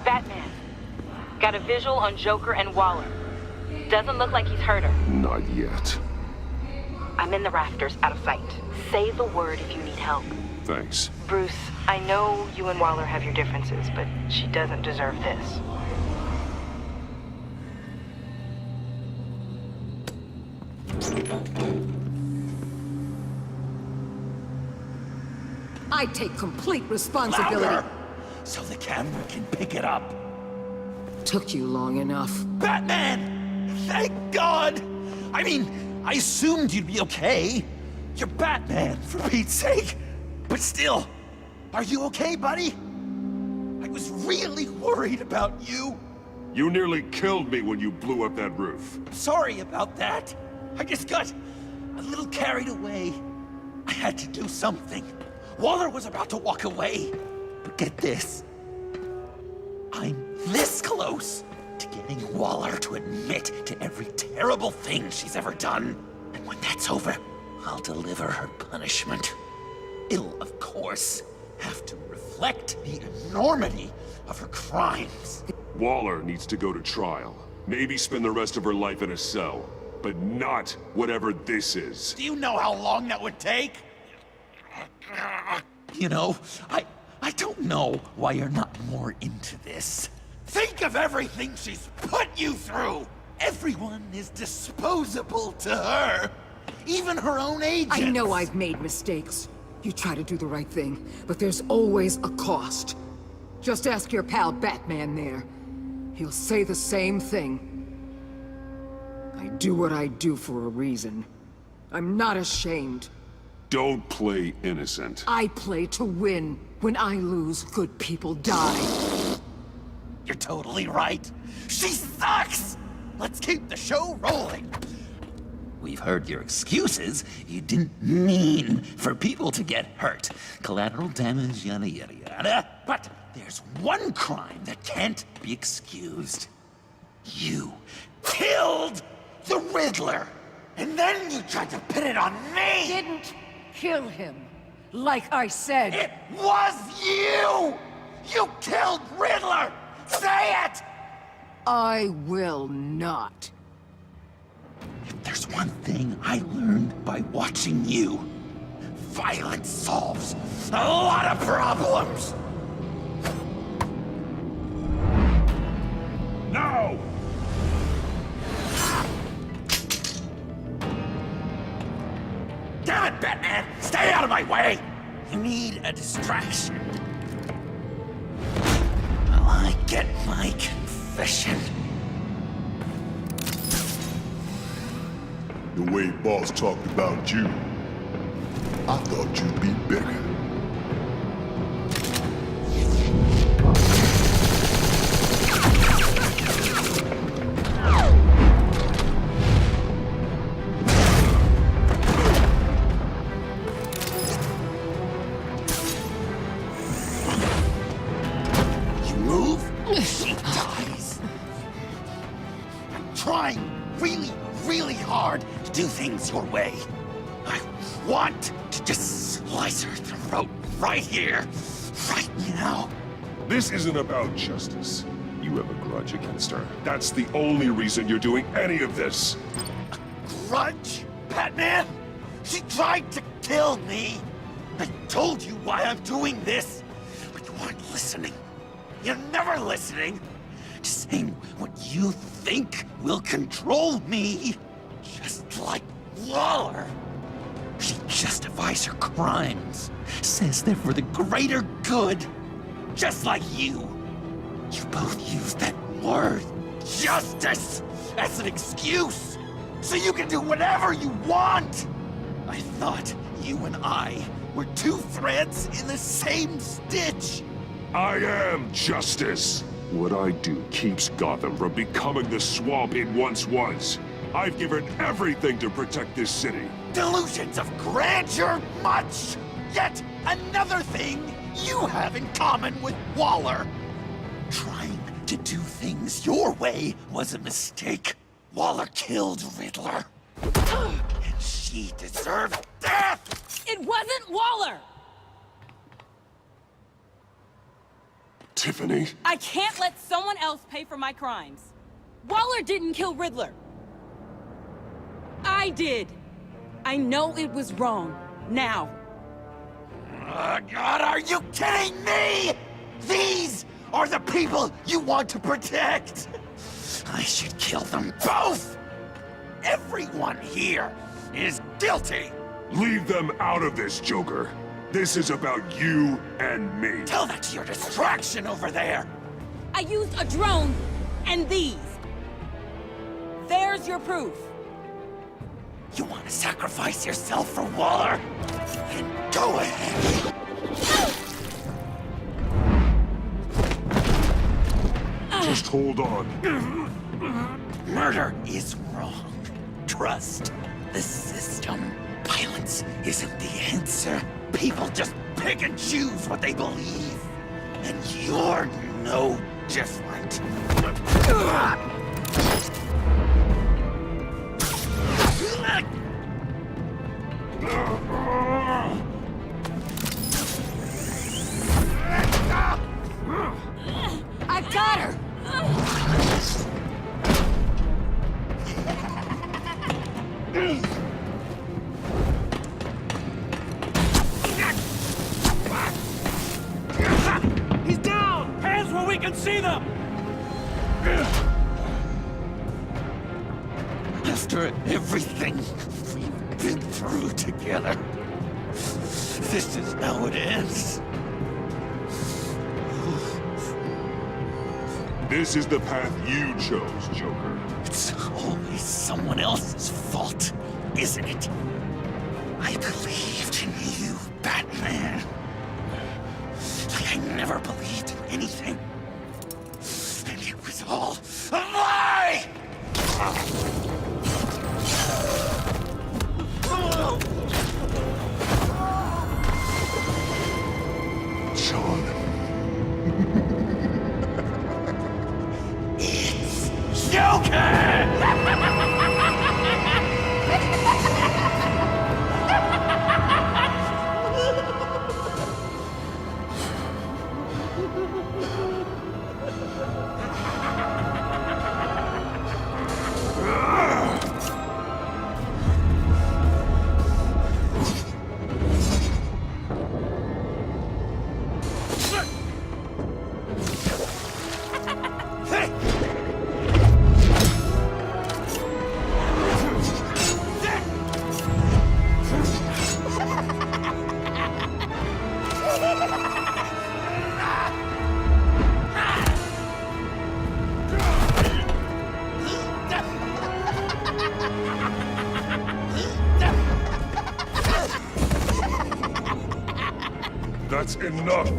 Batman, got a visual on Joker and Waller. Doesn't look like he's hurt her. Not yet. I'm in the rafters, out of sight. Say the word if you need help. Thanks. Bruce, I know you and Waller have your differences, but she doesn't deserve this. I take complete responsibility. Louder, so the camera can pick it up. Took you long enough. Batman! Thank God! I mean, I assumed you'd be okay. You're Batman, for Pete's sake. But still, are you okay, buddy? I was really worried about you. You nearly killed me when you blew up that roof. Sorry about that. I just got a little carried away. I had to do something. Waller was about to walk away. But get this. I'm this close to getting Waller to admit to every terrible thing she's ever done. And when that's over, I'll deliver her punishment. It'll, of course, have to reflect the enormity of her crimes. Waller needs to go to trial. Maybe spend the rest of her life in a cell. But not whatever this is. Do you know how long that would take? You know, I don't know why you're not more into this. Think of everything she's put you through! Everyone is disposable to her. Even her own agents. I know I've made mistakes. You try to do the right thing, but there's always a cost. Just ask your pal Batman there. He'll say the same thing. I do what I do for a reason. I'm not ashamed. Don't play innocent. I play to win. When I lose, good people die. You're totally right. She sucks! Let's keep the show rolling. We've heard your excuses. You didn't mean for people to get hurt. Collateral damage, yada yada yada. But there's one crime that can't be excused. You killed the Riddler! And then you tried to pin it on me! Didn't kill him, like I said. It was you! You killed Riddler! Say it! I will not. If there's one thing I learned by watching you, violence solves a lot of problems! No! Damn it, Batman! Stay out of my way! You need a distraction. While I get my confession. The way Boss talked about you, I thought you'd be bigger. You move, she dies. I'm trying really hard to do things your way. I want to just slice her throat right here, right now. This isn't about justice. You have a grudge against her. That's the only reason you're doing any of this. Grudge? Batman? She tried to kill me. I told you why I'm doing this, but you weren't listening. You're never listening. Just saying what you think will control me. Just like Waller. She justifies her crimes, says they're for the greater good. Just like you. You both use that word, justice, as an excuse, so you can do whatever you want. I thought you and I were two threads in the same stitch. I am justice. What I do keeps Gotham from becoming the swamp it once was. I've given everything to protect this city. Delusions of grandeur much. Yet another thing you have in common with Waller. Trying to do things your way was a mistake. Waller killed Riddler. And she deserved death! It wasn't Waller! Tiffany? I can't let someone else pay for my crimes. Waller didn't kill Riddler. I did. I know it was wrong. Now. Oh, God, are you kidding me? These are the people you want to protect. I should kill them both. Everyone here is guilty. Leave them out of this, Joker. This is about you and me. Tell that to your distraction over there. I used a drone and these. There's your proof. You want to sacrifice yourself for Waller? Then go ahead. Just hold on. Murder is wrong. Trust the system. Violence isn't the answer. People just pick and choose what they believe. And you're no different. I got her! He's down! Hands where we can see them! After everything we've been through together, this is how it ends. This is the path you chose, Joker. It's always someone else's fault, isn't it? I believed in you, Batman. Like I never believed in anything. And it was all a lie! John. It's you! That's enough!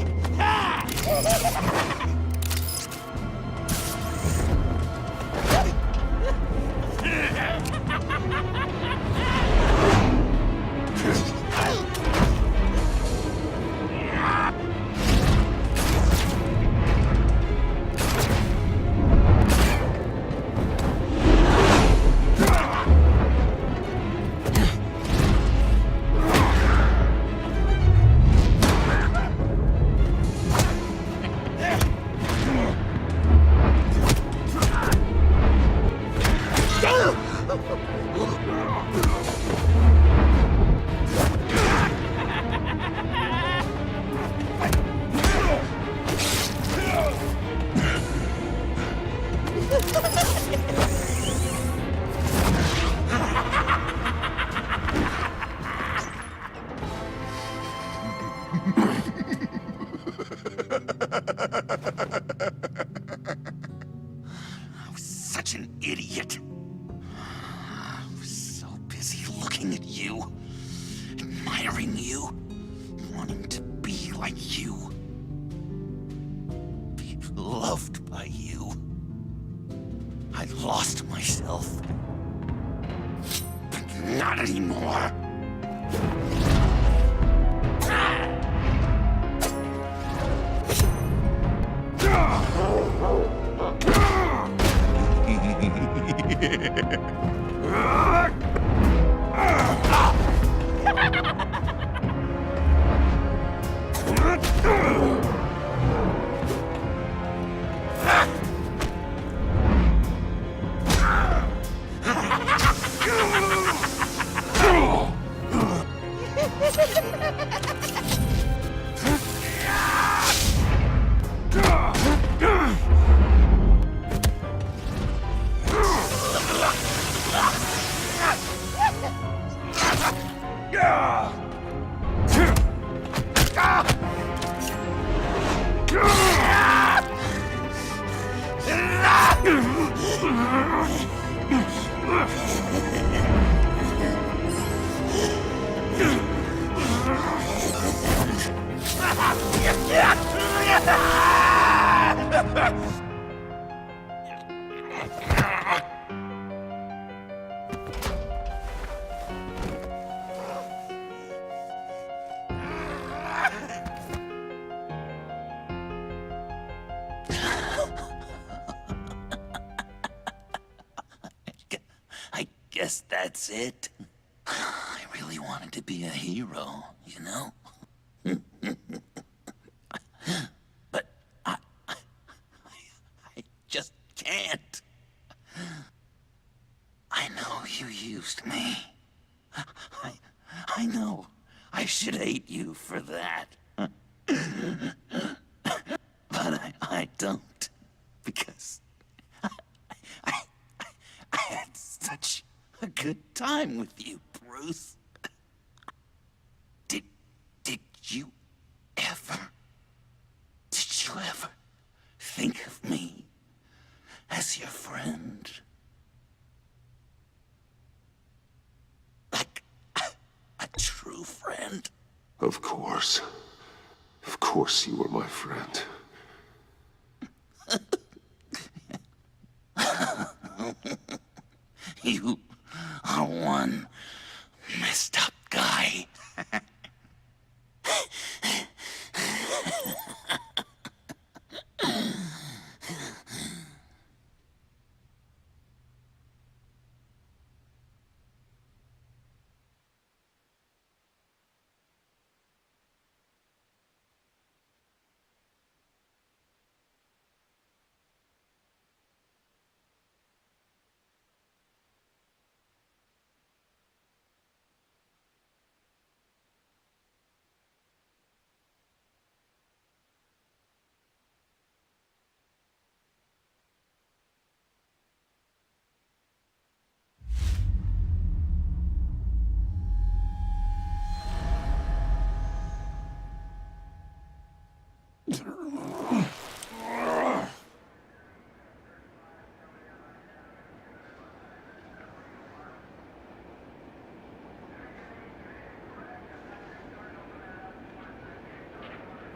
I was such an idiot. I was so busy looking at you, admiring you, wanting to be like you, be loved by you. I lost myself. But not anymore. I guess that's it. I really wanted to be a hero, you know? But I just can't. I know you used me. I know I should hate you for that. But I don't, because I had such a good time with you, Bruce. Did you ever think of me as your friend? Like a true friend? Of course. Of course you were my friend. You are one messed up guy.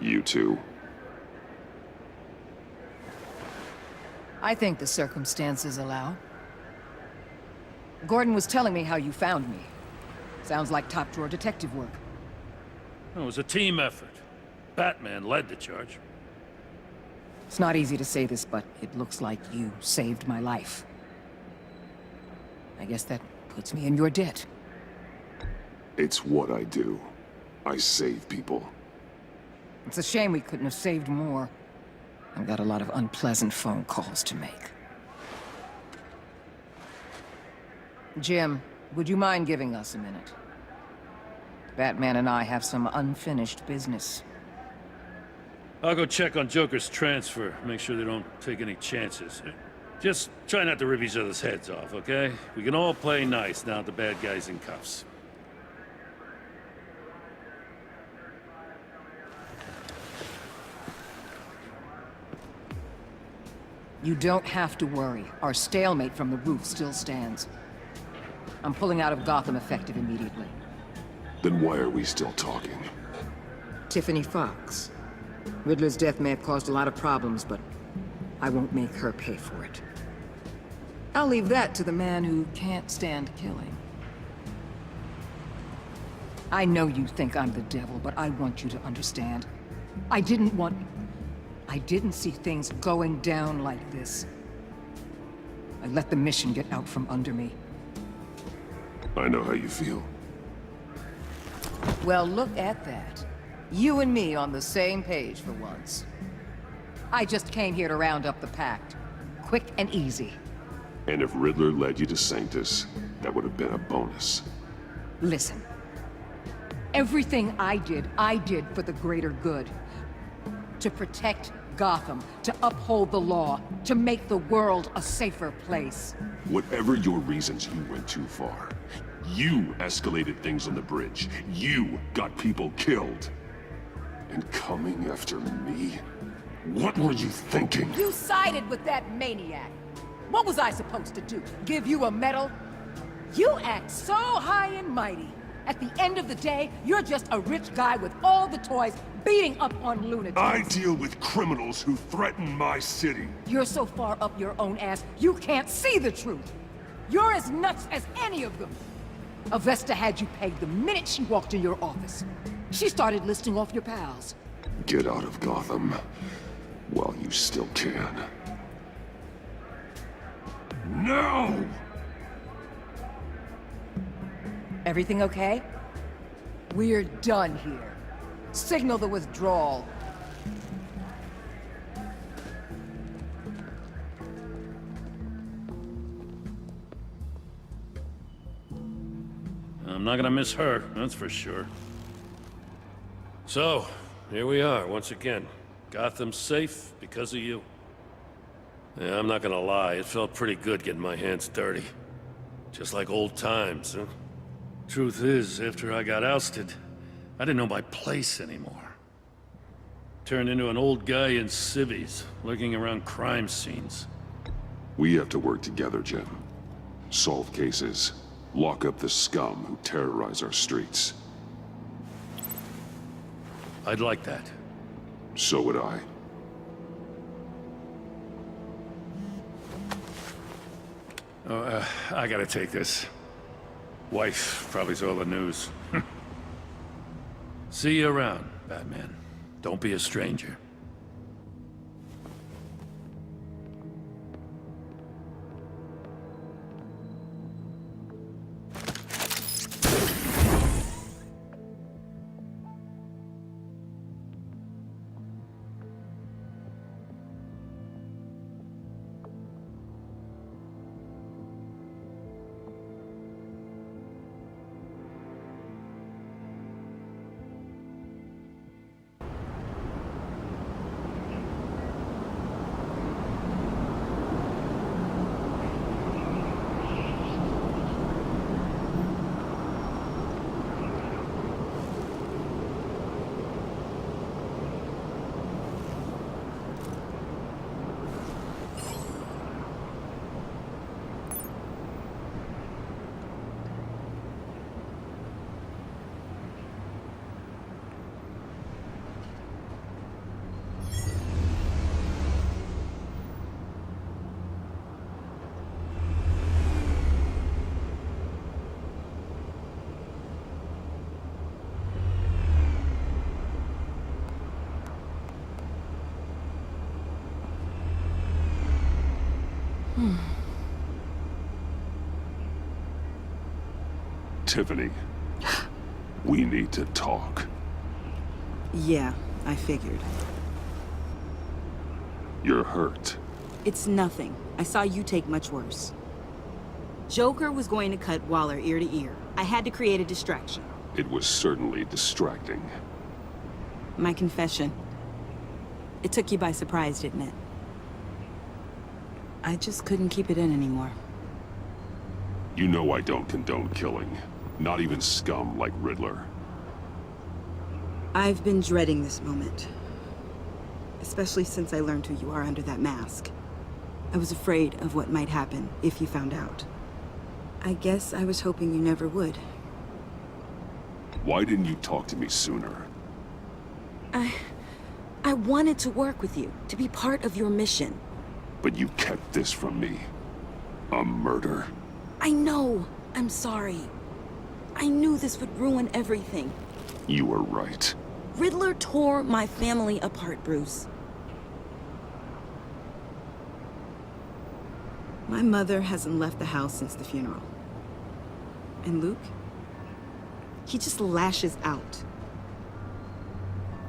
you two? I think the circumstances allow. Gordon was telling me how you found me. Sounds like top-drawer detective work. It was a team effort. Batman led the charge. It's not easy to say this, but it looks like you saved my life. I guess that puts me in your debt. It's what I do. I save people. It's a shame we couldn't have saved more. I've got a lot of unpleasant phone calls to make. Jim, would you mind giving us a minute? Batman and I have some unfinished business. I'll go check on Joker's transfer, make sure they don't take any chances. Just try not to rip each other's heads off, okay? We can all play nice now that the bad guy's in cuffs. You don't have to worry. Our stalemate from the roof still stands. I'm pulling out of Gotham effective immediately. Then why are we still talking? Tiffany Fox. Riddler's death may have caused a lot of problems, but I won't make her pay for it. I'll leave that to the man who can't stand killing. I know you think I'm the devil, but I want you to understand. I didn't see things going down like this. I let the mission get out from under me. I know how you feel. Well, look at that. You and me on the same page for once. I just came here to round up the pact. Quick and easy. And if Riddler led you to Sanctus, that would have been a bonus. Listen. Everything I did for the greater good. To protect Gotham, to uphold the law, to make the world a safer place. Whatever your reasons, you went too far. You escalated things on the bridge. You got people killed. And coming after me? What were you thinking? You sided with that maniac. What was I supposed to do? Give you a medal? You act so high and mighty. At the end of the day, you're just a rich guy with all the toys beating up on lunatics. I deal with criminals who threaten my city. You're so far up your own ass, you can't see the truth. You're as nuts as any of them. Avesta had you pegged the minute she walked in your office. She started listing off your pals. Get out of Gotham while you still can. No! Everything okay? We're done here. Signal the withdrawal. I'm not gonna miss her, that's for sure. So, here we are, once again. Gotham's safe because of you. Yeah, I'm not gonna lie, it felt pretty good getting my hands dirty. Just like old times, huh? Truth is, after I got ousted, I didn't know my place anymore. Turned into an old guy in civvies, lurking around crime scenes. We have to work together, Jim. Solve cases. Lock up the scum who terrorize our streets. I'd like that. So would I. Oh, I gotta take this. Wife probably saw the news. See you around, Batman. Don't be a stranger. Tiffany, we need to talk. Yeah, I figured. You're hurt. It's nothing. I saw you take much worse. Joker was going to cut Waller ear to ear. I had to create a distraction. It was certainly distracting. My confession. It took you by surprise, didn't it? I just couldn't keep it in anymore. You know I don't condone killing. Not even scum like Riddler. I've been dreading this moment. Especially since I learned who you are under that mask. I was afraid of what might happen if you found out. I guess I was hoping you never would. Why didn't you talk to me sooner? I wanted to work with you, to be part of your mission. But you kept this from me. A murder? I know. I'm sorry. I knew this would ruin everything. You were right. Riddler tore my family apart, Bruce. My mother hasn't left the house since the funeral. And Luke? He just lashes out.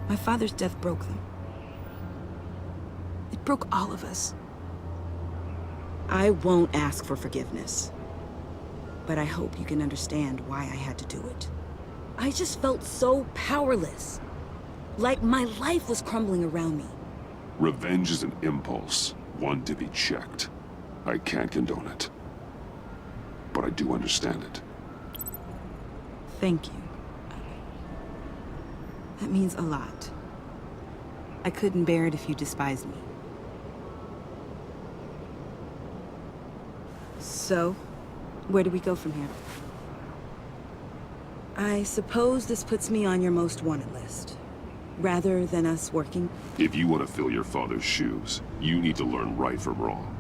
My father's death broke them. It broke all of us. I won't ask for forgiveness. But I hope you can understand why I had to do it. I just felt so powerless. Like my life was crumbling around me. Revenge is an impulse, one to be checked. I can't condone it. But I do understand it. Thank you. That means a lot. I couldn't bear it if you despised me. So, where do we go from here? I suppose this puts me on your most wanted list. Rather than us working? If you want to fill your father's shoes, you need to learn right from wrong.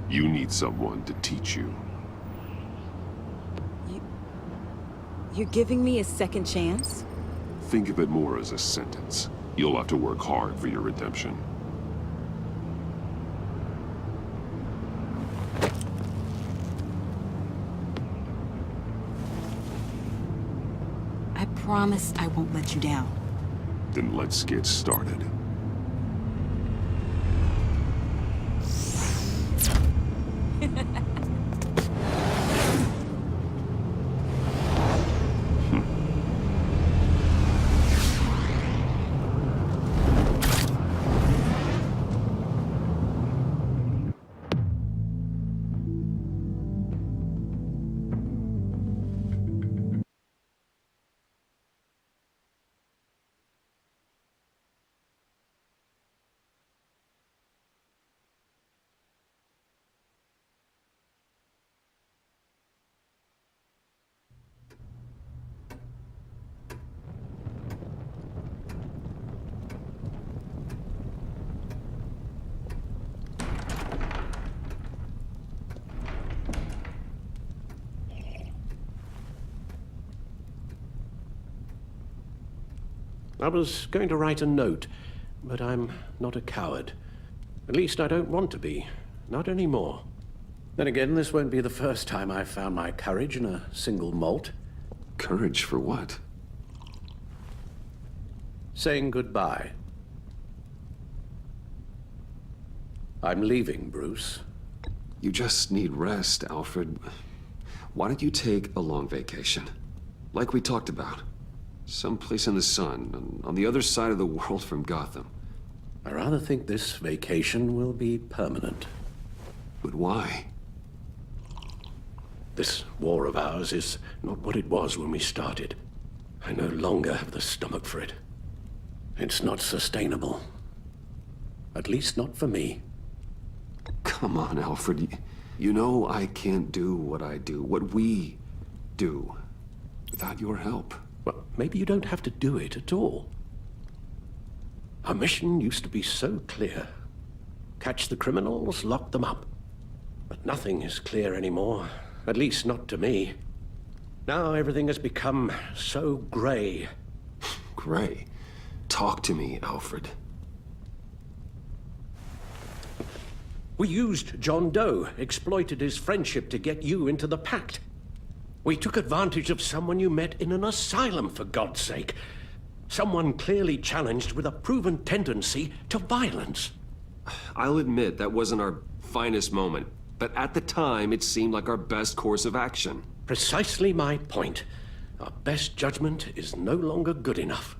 You need someone to teach you. You're giving me a second chance? Think of it more as a sentence. You'll have to work hard for your redemption. I promise I won't let you down. Then let's get started. I was going to write a note, but I'm not a coward. At least I don't want to be. Not anymore. Then again, this won't be the first time I've found my courage in a single malt. Courage for what? Saying goodbye. I'm leaving, Bruce. You just need rest, Alfred. Why don't you take a long vacation? Like we talked about. Someplace in the sun, on the other side of the world from Gotham. I rather think this vacation will be permanent. But why? This war of ours is not what it was when we started. I no longer have the stomach for it. It's not sustainable. At least not for me. Come on, Alfred. You know I can't do what I do, what we do, without your help. Well, maybe you don't have to do it at all. Our mission used to be so clear. Catch the criminals, lock them up. But nothing is clear anymore, at least not to me. Now everything has become so gray. Gray? Talk to me, Alfred. We used John Doe, exploited his friendship to get you into the pact. We took advantage of someone you met in an asylum, for God's sake. Someone clearly challenged with a proven tendency to violence. I'll admit that wasn't our finest moment, but at the time it seemed like our best course of action. Precisely my point. Our best judgment is no longer good enough.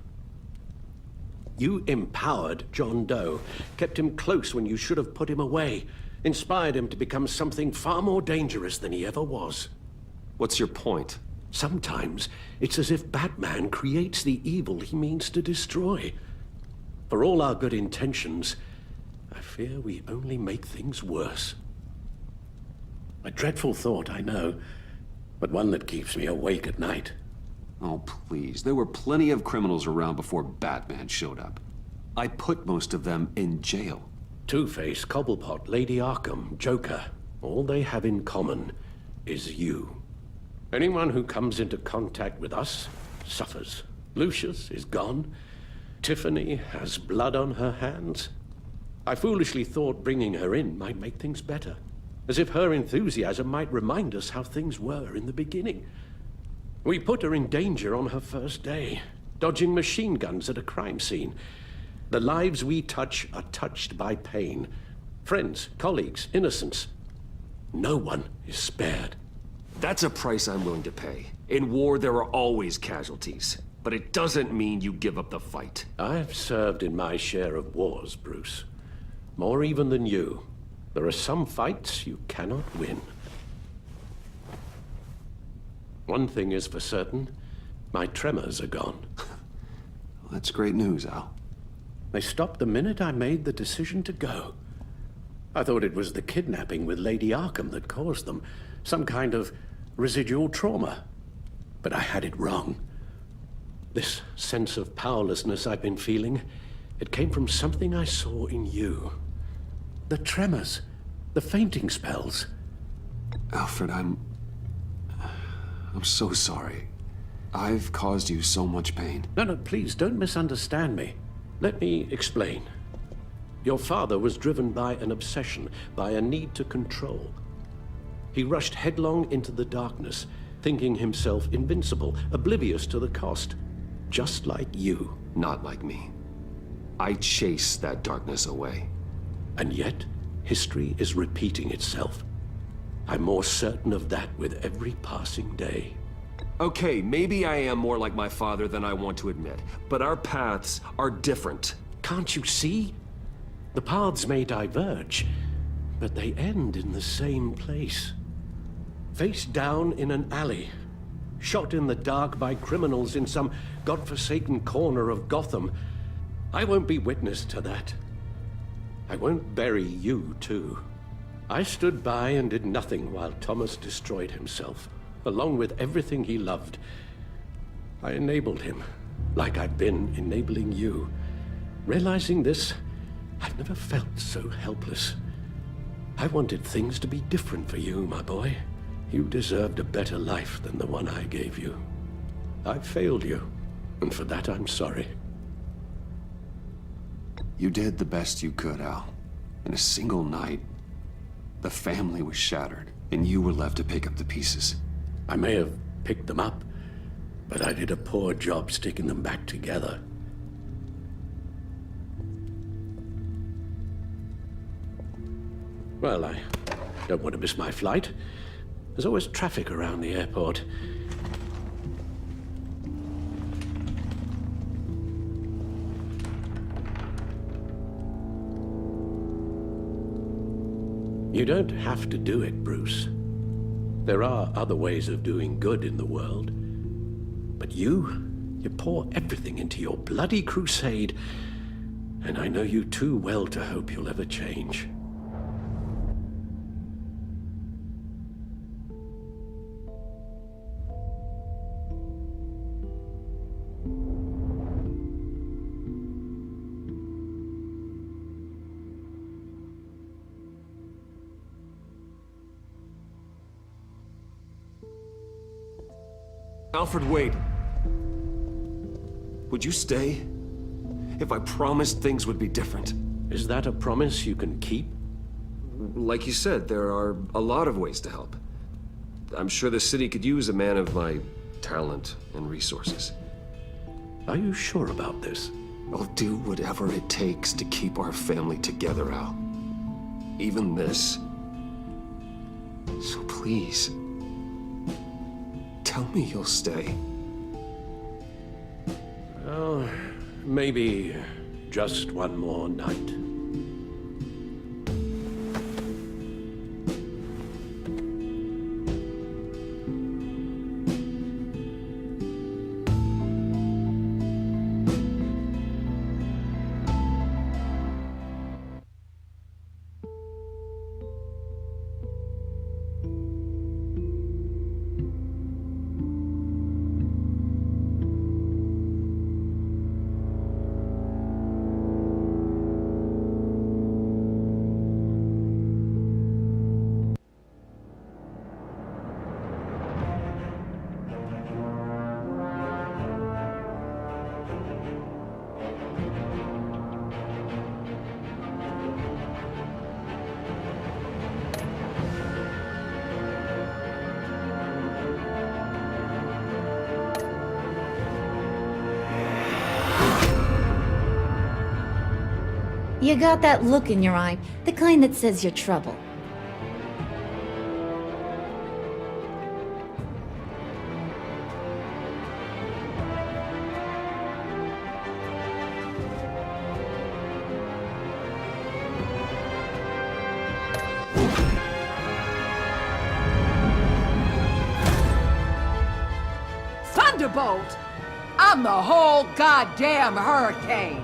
You empowered John Doe, kept him close when you should have put him away, inspired him to become something far more dangerous than he ever was. What's your point? Sometimes it's as if Batman creates the evil he means to destroy. For all our good intentions, I fear we only make things worse. A dreadful thought, I know, but one that keeps me awake at night. Oh, please. There were plenty of criminals around before Batman showed up. I put most of them in jail. Two-Face, Cobblepot, Lady Arkham, Joker, all they have in common is you. Anyone who comes into contact with us suffers. Lucius is gone. Tiffany has blood on her hands. I foolishly thought bringing her in might make things better, as if her enthusiasm might remind us how things were in the beginning. We put her in danger on her first day, dodging machine guns at a crime scene. The lives we touch are touched by pain. Friends, colleagues, innocents. No one is spared. That's a price I'm willing to pay. In war, there are always casualties. But it doesn't mean you give up the fight. I've served in my share of wars, Bruce. More even than you. There are some fights you cannot win. One thing is for certain, my tremors are gone. Well, that's great news, Al. They stopped the minute I made the decision to go. I thought it was the kidnapping with Lady Arkham that caused them, some kind of residual trauma. But I had it wrong. This sense of powerlessness I've been feeling, it came from something I saw in you. The tremors, the fainting spells. Alfred, I'm so sorry. I've caused you so much pain. No, please, don't misunderstand me. Let me explain. Your father was driven by an obsession, by a need to control. He rushed headlong into the darkness, thinking himself invincible, oblivious to the cost. Just like you. Not like me. I chased that darkness away. And yet, history is repeating itself. I'm more certain of that with every passing day. Okay, maybe I am more like my father than I want to admit, but our paths are different. Can't you see? The paths may diverge, but they end in the same place. Face down in an alley, shot in the dark by criminals in some godforsaken corner of Gotham. I won't be witness to that. I won't bury you, too. I stood by and did nothing while Thomas destroyed himself, along with everything he loved. I enabled him, like I've been enabling you. Realizing this, I've never felt so helpless. I wanted things to be different for you, my boy. You deserved a better life than the one I gave you. I failed you, and for that I'm sorry. You did the best you could, Al. In a single night, the family was shattered, and you were left to pick up the pieces. I may have picked them up, but I did a poor job sticking them back together. Well, I don't want to miss my flight. There's always traffic around the airport. You don't have to do it, Bruce. There are other ways of doing good in the world. But you pour everything into your bloody crusade, and I know you too well to hope you'll ever change. Alfred, wait. Would you stay? If I promised things would be different. Is that a promise you can keep? like you said, there are a lot of ways to help. I'm sure the city could use a man of my talent and resources. Are you sure about this? I'll do whatever it takes to keep our family together, Al. Even this. So please, tell me you'll stay. Well, maybe just one more night. You got that look in your eye, the kind that says you're trouble. Thunderbolt! I'm the whole goddamn hurricane!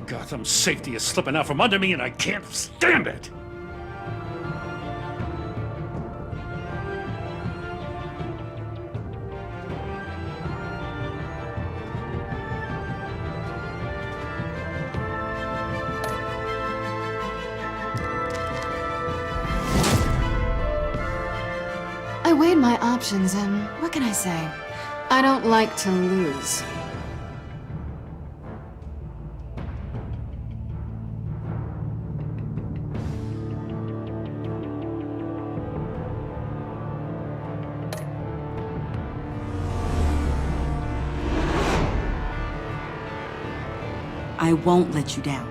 Gotham's safety is slipping out from under me and I can't stand it! I weighed my options, and what can I say? I don't like to lose. I won't let you down.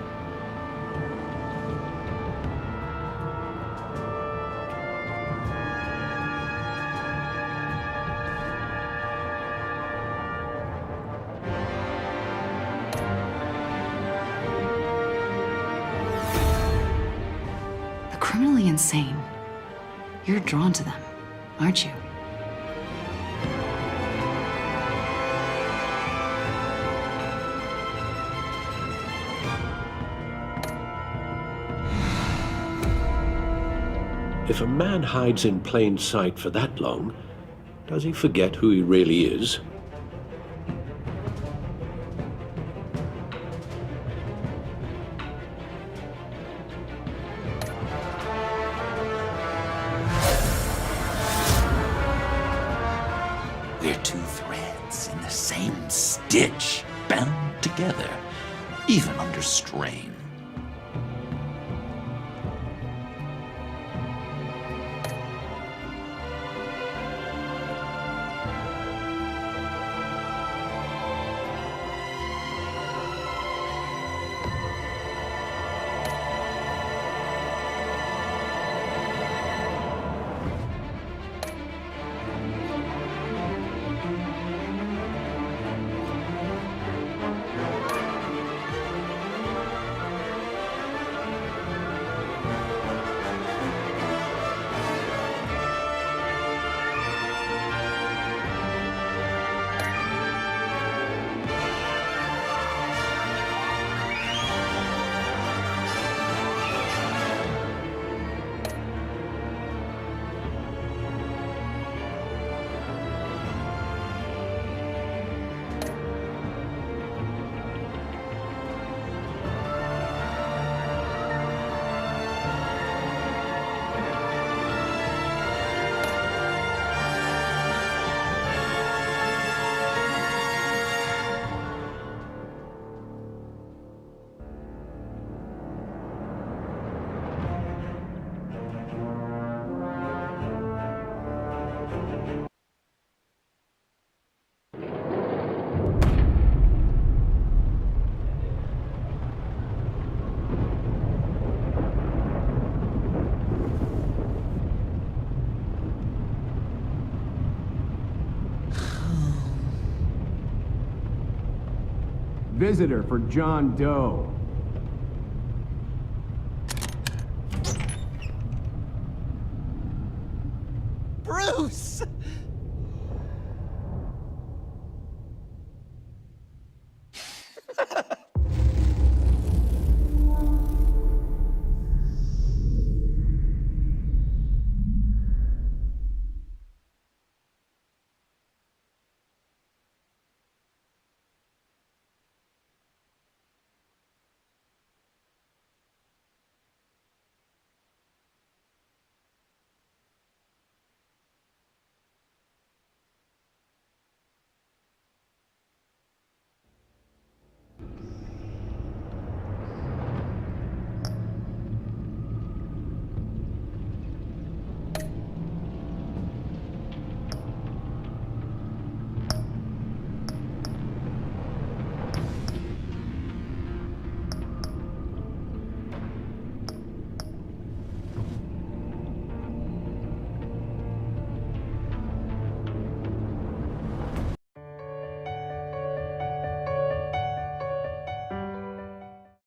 The criminally insane. You're drawn to them, aren't you? If a man hides in plain sight for that long, does he forget who he really is? We're two threads in the same stitch, bound together, even under strain. Visitor for John Doe.